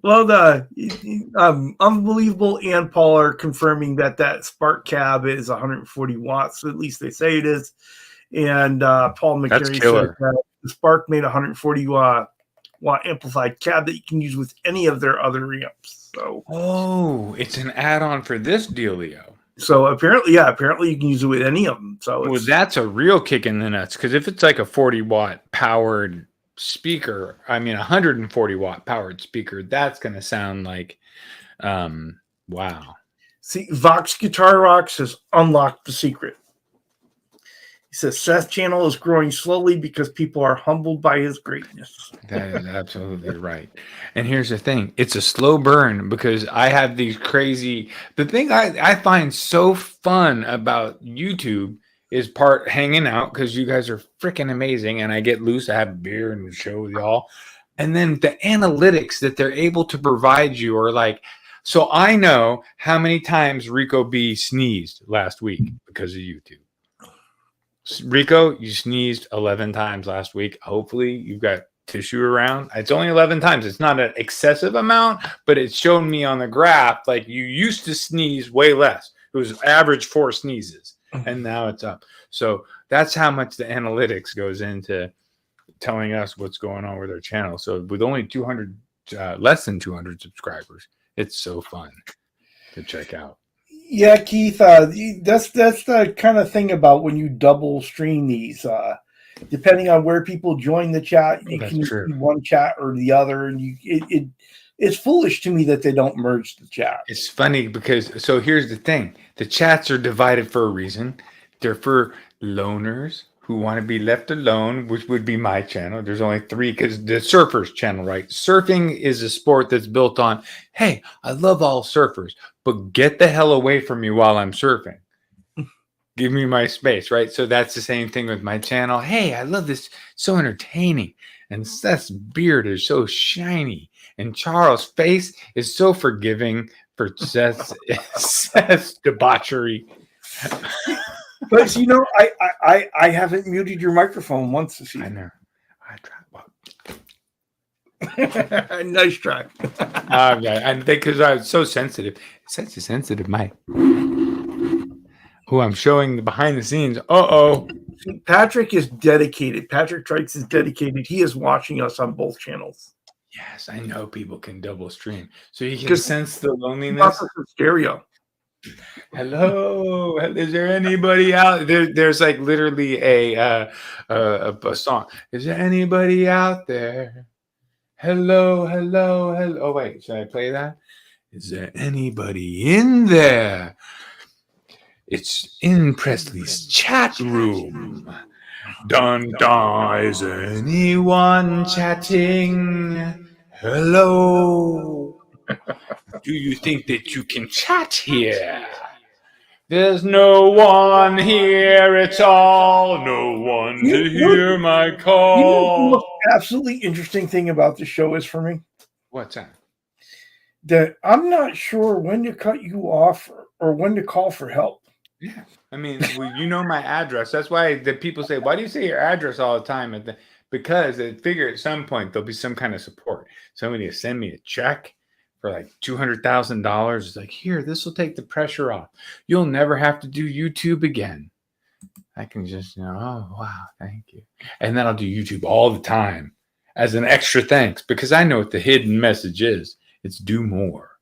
Well, the Unbelievable and Paul are confirming that Spark cab is 140 watts. At least they say it is. And Paul McCary said that the Spark made 140 watt amplified cab that you can use with any of their other amps. So, it's an add-on for this dealio. So apparently you can use it with any of them. So that's a real kick in the nuts, because if it's like a 40 watt powered speaker, 140 watt powered speaker, that's going to sound like, wow. See, Vox Guitar Rocks has unlocked the secret. He says Seth channel is growing slowly because people are humbled by his greatness. That is absolutely right. And here's the thing. It's a slow burn, because I have these crazy, the thing I find so fun about YouTube is part hanging out, because you guys are freaking amazing, and I get loose, I have beer and show with y'all. And then the analytics that they're able to provide you are like, so I know how many times Rico B sneezed last week because of YouTube. Rico, you sneezed 11 times last week. Hopefully you've got tissue around. It's only 11 times. It's not an excessive amount, but it's shown me on the graph like you used to sneeze way less. It was average 4 sneezes, and now it's up. So that's how much the analytics goes into telling us what's going on with our channel. So with only 200, less than 200 subscribers, it's so fun to check out. Yeah, Keith, that's the kind of thing about when you double stream these. Depending on where people join the chat, you can see one chat or the other, and it's foolish to me that they don't merge the chat. It's funny because, so here's the thing: the chats are divided for a reason. They're for loners who want to be left alone, which would be my channel. There's only 3, because the surfers channel, right? Surfing is a sport that's built on, hey, I love all surfers, but get the hell away from me while I'm surfing. Give me my space, right? So that's the same thing with my channel. Hey, I love this. So entertaining. And Seth's beard is so shiny. And Charles' face is so forgiving for Seth's debauchery. But you know, I haven't muted your microphone once this evening. I know. I tried. Nice try. And because I was so sensitive. It's such a sensitive mic. Who I'm showing the behind the scenes. Patrick is dedicated. Patrick Trikes is dedicated. He is watching us on both channels. Yes, I know people can double stream, so you can sense the loneliness. For stereo. Hello, is there anybody out there? There's like literally a song. Is there anybody out there? Hello, hello, hello. Oh wait, should I play that? Is there anybody in there? It's in Presley's chat room. Dun dun. Is anyone chatting? Hello. Do you think that you can chat here? There's no one here at all. No one to hear my call. You know the most absolutely interesting thing about the show is for me? What's that? That I'm not sure when to cut you off or when to call for help. Yeah. I mean, you know my address. That's why the people say, why do you say your address all the time? Because they figure at some point there'll be some kind of support. Somebody will send me a check for like $200,000. It's like, here, this will take the pressure off. You'll never have to do YouTube again. I can just, oh, wow, thank you. And then I'll do YouTube all the time as an extra thanks, because I know what the hidden message is. It's do more,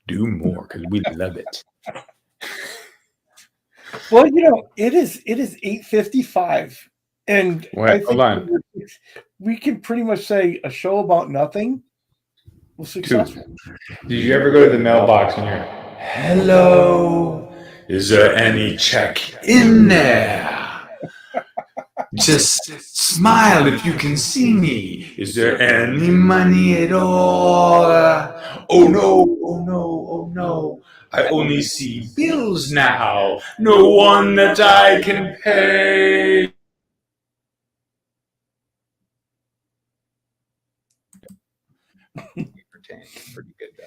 because we love it. Well, it is 8:55, and I think we can pretty much say a show about nothing was successful. Did you ever go to the mailbox and hear, hello, is there any check in there? Just smile if you can see me. Is there any money at all? Oh no, oh no, oh no. I only see bills now. No one that I can pay. Pretty good though.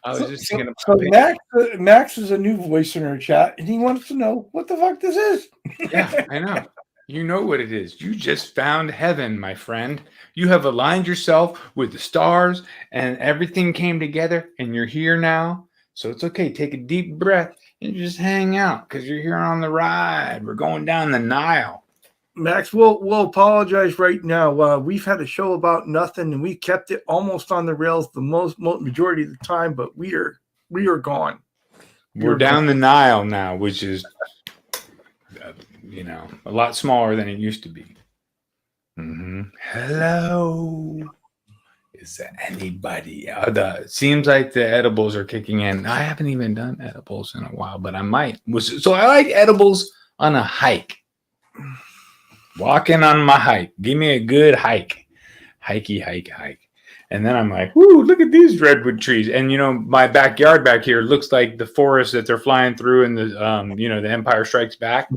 I was just thinking about Max is a new voice in our chat, and he wants to know what the fuck this is. Yeah, I know. You know what it is. You just found heaven, my friend. You have aligned yourself with the stars and everything came together and you're here now. So it's okay. Take a deep breath and just hang out because you're here on the ride. We're going down the Nile. Max, we'll apologize right now. We've had a show about nothing, and we kept it almost on the rails the most majority of the time, but we are gone. We're down the Nile now, which is, a lot smaller than it used to be. Hello. Is there anybody? Seems like the edibles are kicking in. I haven't even done edibles in a while, but I might. So I like edibles on a hike. Walking on my hike. Give me a good hike. Hike. And then I'm like, whoo, look at these redwood trees. And, my backyard back here looks like the forest that they're flying through in the, the Empire Strikes Back.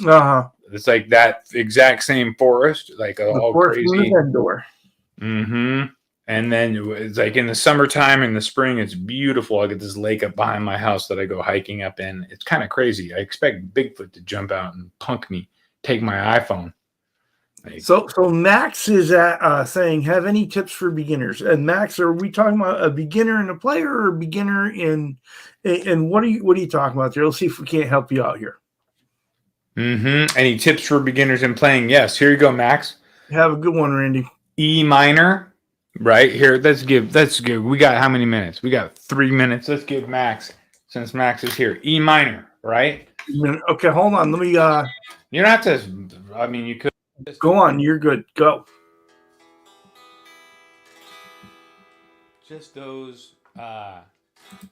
Uh-huh. It's like that exact same forest, like all crazy. Mm-hmm. And then it's like in the summertime, in the spring, it's beautiful. I get this lake up behind my house that I go hiking up in. It's kind of crazy. I expect Bigfoot to jump out and punk me, take my iPhone. So Max is saying, have any tips for beginners? And Max, are we talking about a beginner and a player, or a beginner in what are you talking about there? Let's see if we can't help you out here. Any tips for beginners in playing? Yes. Here you go, Max. Have a good one, Randy. E minor, right here. Let's give. We got how many minutes? We got 3 minutes. Let's give Max, since Max is here. E minor, right? Okay, hold on. Let me. You don't have to. I mean, you could. Go on. You're good. Go. Just those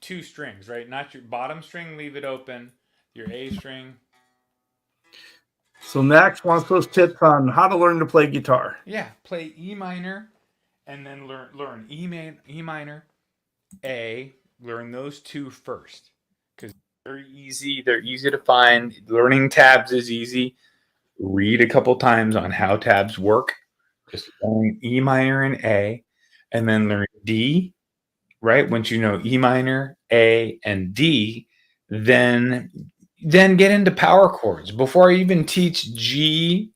2 strings, right? Not your bottom string. Leave it open. Your A string. So Max wants those tips on how to learn to play guitar. Yeah, play E minor, and then learn E minor, A. Learn those 2 first, because they're easy. They're easy to find. Learning tabs is easy. Read a couple times on how tabs work. Just learn E minor and A, and then learn D. Right? Once you know E minor, A, and D, then get into power chords. Before I even teach G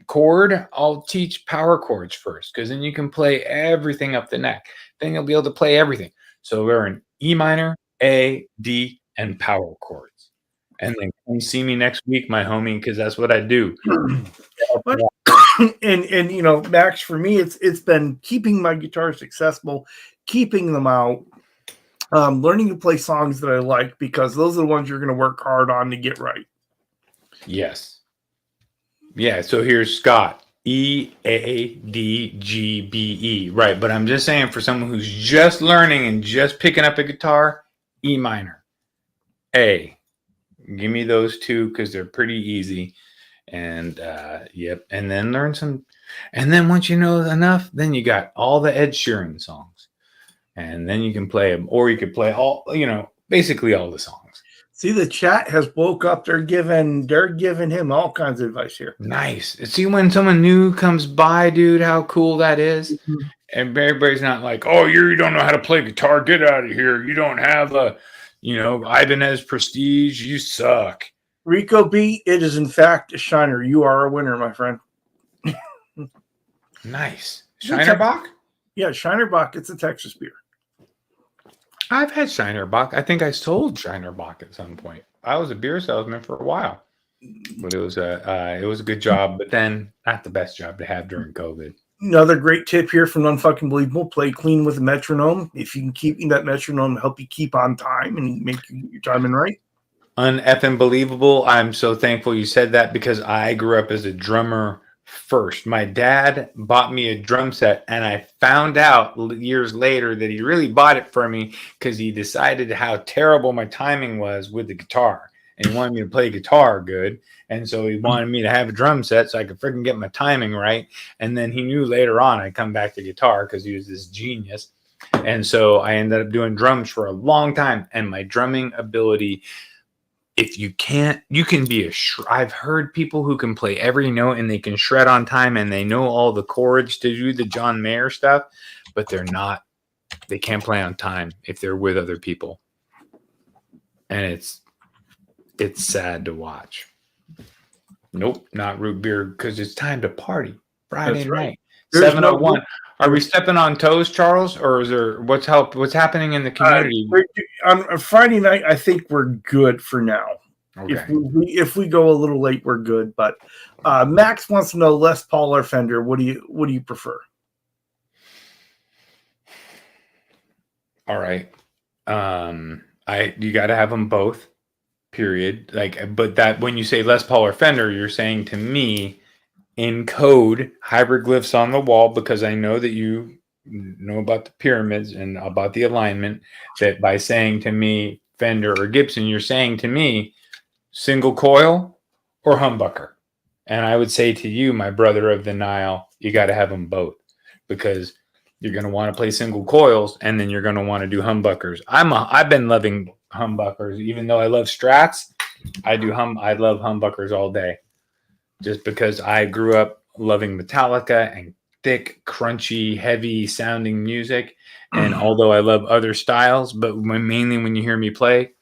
chord, I'll teach power chords first, because then you can play everything up the neck. Then you'll be able to play everything. So learn E minor, A, D, and power chords. And then come see me next week, my homie, because that's what I do. And Max, for me, it's been keeping my guitars accessible, keeping them out, learning to play songs that I like, because those are the ones you're going to work hard on to get right. Yes. Yeah. So here's Scott. E, A, D, G, B, E. Right. But I'm just saying, for someone who's just learning and just picking up a guitar, E minor, A. Give me those 2 because they're pretty easy. And yep. And then learn some. And then once you know enough, then you got all the Ed Sheeran songs. And then you can play them, or you could play all, basically all the songs. See, the chat has woke up. They're giving him all kinds of advice here. Nice. See, when someone new comes by, dude, how cool that is. Mm-hmm. And everybody's not like, oh, you don't know how to play guitar. Get out of here. You don't have a, Ibanez Prestige. You suck. Rico B, it is in fact a Shiner. You are a winner, my friend. Nice. Shinerbach? Yeah, Shinerbach. It's a Texas beer. I've had Shinerbach. I think I sold Shinerbach at some point. I was a beer salesman for a while, but it was a good job. But then not the best job to have during COVID. Another great tip here from Unfucking Believable: play clean with a metronome. If you can keep that metronome, help you keep on time and make your timing right. Uneffing believable. I'm so thankful you said that, because I grew up as a drummer first. My dad bought me a drum set, and I found out years later that he really bought it for me because he decided how terrible my timing was with the guitar, and he wanted me to play guitar good. And so he wanted me to have a drum set so I could freaking get my timing right. And then he knew later on I'd come back to guitar because he was this genius. And so I ended up doing drums for a long time, and my drumming ability, if you can't, you can be I've heard people who can play every note and they can shred on time and they know all the chords to do the John Mayer stuff, but they can't play on time if they're with other people. And it's sad to watch. Nope, not root beer because it's time to party. Friday That's right. night, There's no 7:01. Are we stepping on toes, Charles, or is there what's happening in the community? On Friday night, I think we're good for now. Okay. If we go a little late, we're good. But Max wants to know Les Paul or Fender. What do you prefer? All right. You got to have them both. Period. But that when you say Les Paul or Fender, you're saying to me, in code, hieroglyphs on the wall, because I know that you know about the pyramids and about the alignment. That by saying to me Fender or Gibson, you're saying to me single coil or humbucker. And I would say to you, my brother of the Nile, you got to have them both, because you're going to want to play single coils, and then you're going to want to do humbuckers. I've been loving humbuckers, even though I love Strats. I love humbuckers all day, just because I grew up loving Metallica and thick, crunchy, heavy sounding music. And although I love other styles, but mainly when you hear me play,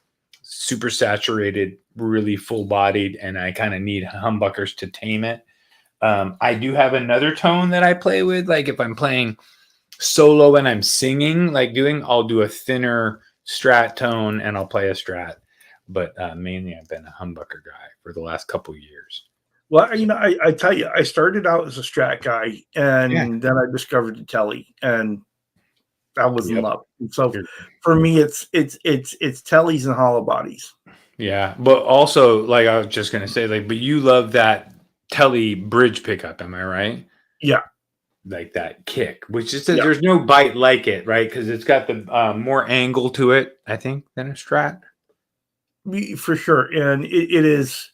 super saturated, really full bodied, and I kind of need humbuckers to tame it. I do have another tone that I play with, like if I'm playing solo and I'm singing, I'll do a thinner Strat tone and I'll play a Strat. But mainly I've been a humbucker guy for the last couple years. Well, I tell you, I started out as a Strat guy, and then I discovered the Telly, and I was in love. And so for me, it's Tellys and hollow bodies. Yeah, but also, I was just gonna say, but you love that Telly bridge pickup, am I right? Yeah. Like that kick, which is there's no bite like it, right? Because it's got the more angle to it, I think, than a Strat. For sure, and it is.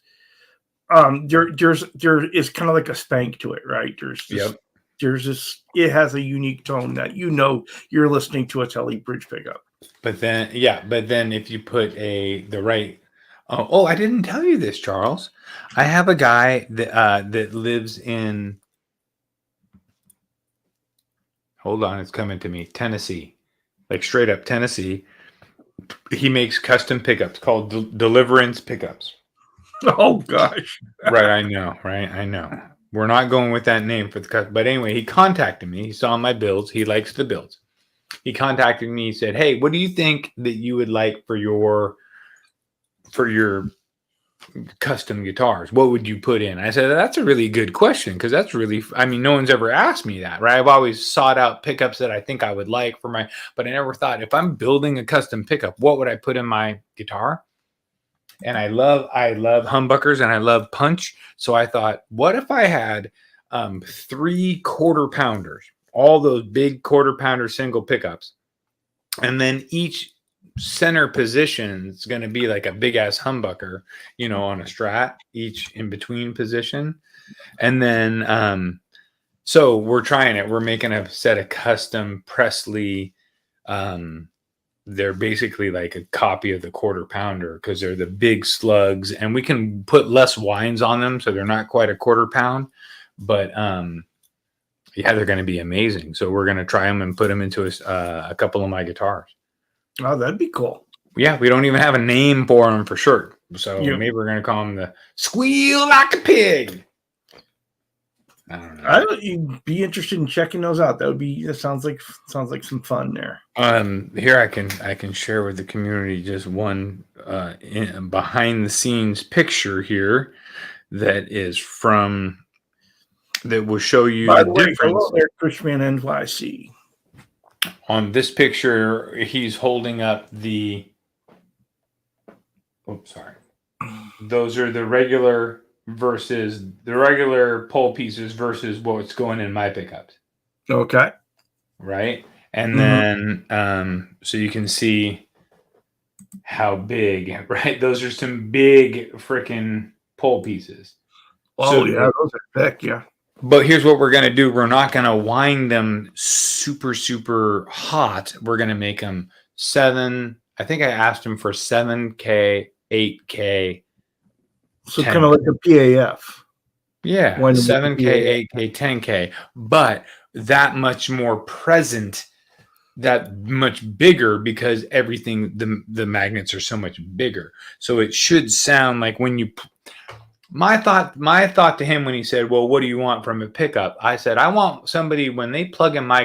There is kind of like a spank to it, right? There's this. It has a unique tone that you're listening to a Telly bridge pickup. But then if you put the right. Oh, I didn't tell you this, Charles. I have a guy that lives in. Hold on, it's coming to me. Tennessee, straight up Tennessee. He makes custom pickups called Deliverance pickups. Oh gosh! Right, I know. Right, I know. We're not going with that name for the cut. But anyway, he contacted me. He saw my builds. He likes the builds. He contacted me. He said, "Hey, what do you think that you would like for your custom guitars? What would you put in?" I said, "That's a really good question, because that's really, no one's ever asked me that, right? I've always sought out pickups that I think I would like but I never thought, if I'm building a custom pickup, what would I put in my guitar?" And I love humbuckers and I love punch. So I thought, what if I had 3 quarter-pounders, all those big quarter-pounder single pickups, and then each center position is going to be like a big-ass humbucker, on a Strat, each in between position. And then, so we're trying it. We're making a set of custom Presley. They're basically like a copy of the quarter pounder, because they're the big slugs, and we can put less winds on them, so they're not quite a quarter pound. But they're going to be amazing. So we're going to try them and put them into a couple of my guitars. Oh, that'd be cool. Yeah, we don't even have a name for them for sure. So maybe we're going to call them the Squeal Like a Pig. I don't know. I'd be interested in checking those out. That sounds like some fun there. Here I can share with the community just one behind the scenes picture here that will show you By the the way, difference. hello there, Cushman NYC. On this picture, he's holding up the. Oops, sorry. Those are the regular pole pieces versus what's going in my pickups. Okay. Right. And then, so you can see how big, right? Those are some big freaking pole pieces. Oh, yeah, those are thick, yeah. But here's what we're going to do. We're not going to wind them super, super hot. We're going to make them 7. I think I asked him for 7K, 8K. So 10. Kind of like a PAF. Yeah, 7K, 8K, 10K. But that much more present, that much bigger, because everything, the magnets are so much bigger. So it should sound like when My thought to him when he said, "Well, what do you want from a pickup?" I said, "I want somebody when they plug in my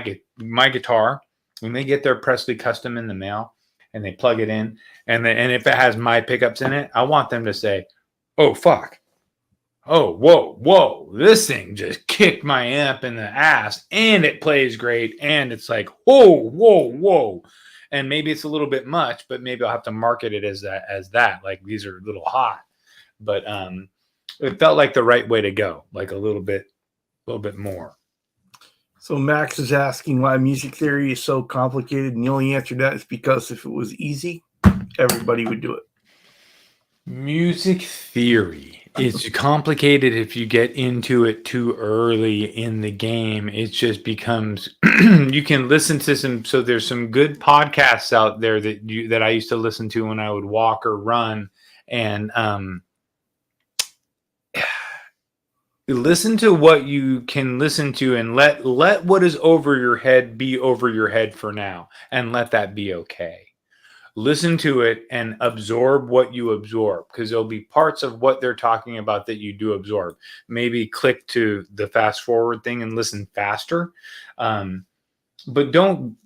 guitar, when they get their Presley Custom in the mail, and they plug it in, and if it has my pickups in it, I want them to say, 'Oh fuck, oh whoa, this thing just kicked my amp in the ass, and it plays great, and it's like whoa, and maybe it's a little bit much, but maybe I'll have to market it as that, like these are a little hot, but it felt like the right way to go, like a little bit more." So Max is asking why music theory is so complicated, and the only answer to that is because if it was easy, everybody would do it. Music theory is complicated if you get into it too early in the game. It just becomes you can listen to some. So there's some good podcasts out there that I used to listen to when I would walk or run, and listen to what you can listen to, and let what is over your head be over your head for now, and let that be okay. Listen to it and absorb what you absorb, because there'll be parts of what they're talking about that you do absorb. Maybe click to the fast forward thing and listen faster, but don't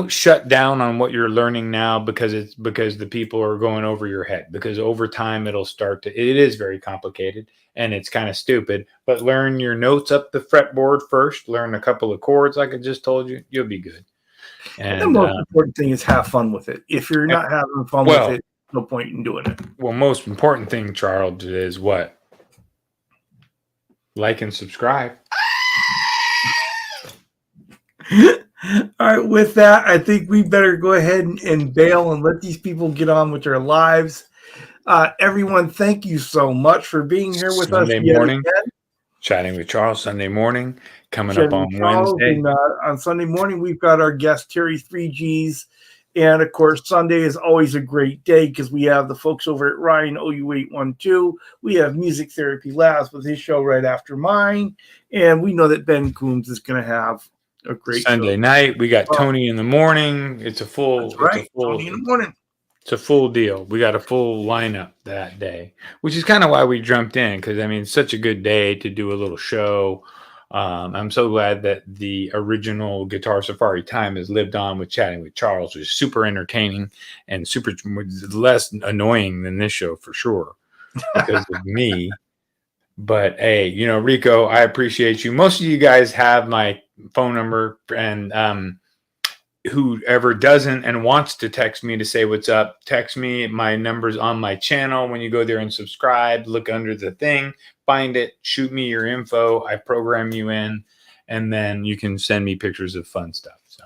shut down on what you're learning now because the people are going over your head, because over time it is very complicated and it's kind of stupid. But learn your notes up the fretboard first, learn a couple of chords like I just told you, you'll be good. And the most important thing is have fun with it. If you're not having fun with it, no point in doing it. Well, most important thing, Charles, is what? Like and subscribe. All right, with that, I think we better go ahead and bail and let these people get on with their lives. Everyone, thank you so much for being here with us. Sunday morning, Chatting with Charles, Sunday morning, coming up on Wednesday. And, on Sunday morning, we've got our guest, Terry 3Gs. And, of course, Sunday is always a great day because we have the folks over at Ryan OU812. We have Music Therapy Labs with his show right after mine. And we know that Ben Coombs is going to have a great Sunday night. We got Tony in the morning. It's a full. That's right. Tony in the morning. It's a full deal. We got a full lineup that day, which is kind of why we jumped in, because I mean, it's such a good day to do a little show. I'm so glad that the original Guitar Safari time has lived on with Chatting with Charles, which is super entertaining and super less annoying than this show for sure because of me. But hey, Rico, I appreciate you. Most of you guys have my phone number, and whoever doesn't and wants to text me to say what's up, text me. My number's on my channel. When you go there and subscribe, look under the thing, find it, shoot me your info. I program you in, and then you can send me pictures of fun stuff. So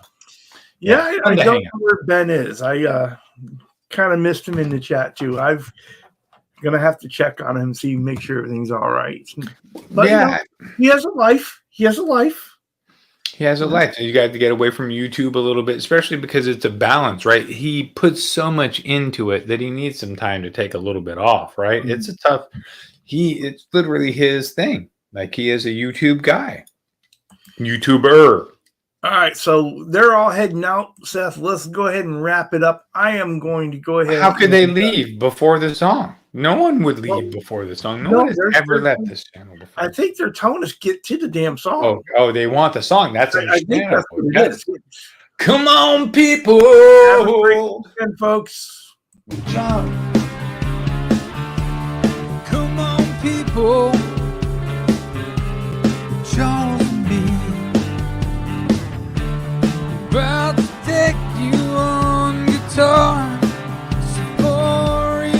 yeah, I don't know where Ben is. I kind of missed him in the chat too. I've gonna have to check on him, make sure everything's all right. But yeah, he has a life. He has a life. You got to get away from YouTube a little bit, especially because it's a balance, right? He puts so much into it that he needs some time to take a little bit off, right? Mm-hmm. It's a tough. It's literally his thing. Like, he is a YouTube guy, YouTuber. All right, so they're all heading out, Seth. Let's go ahead and wrap it up. I am going to go ahead. How could they leave before the song? No one would leave before the song. No one has ever left this channel before. I think their tone is get to the damn song. Oh, they want the song. That's understandable. I think that's what it is. Come on, people. Have a great weekend, folks. Come on, people. Charles and me. About to take you on guitar safari.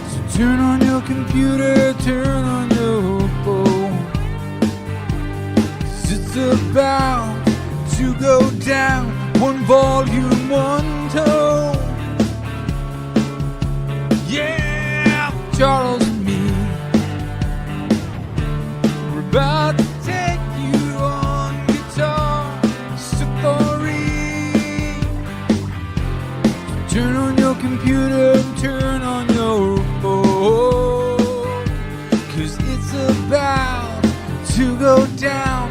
So turn on your computer, turn on your phone. 'Cause it's about to go down, one volume, one tone. Yeah, Charles and me. We're about to take you on guitar safari. So turn on your computer and turn on your phone. 'Cause it's about to go down,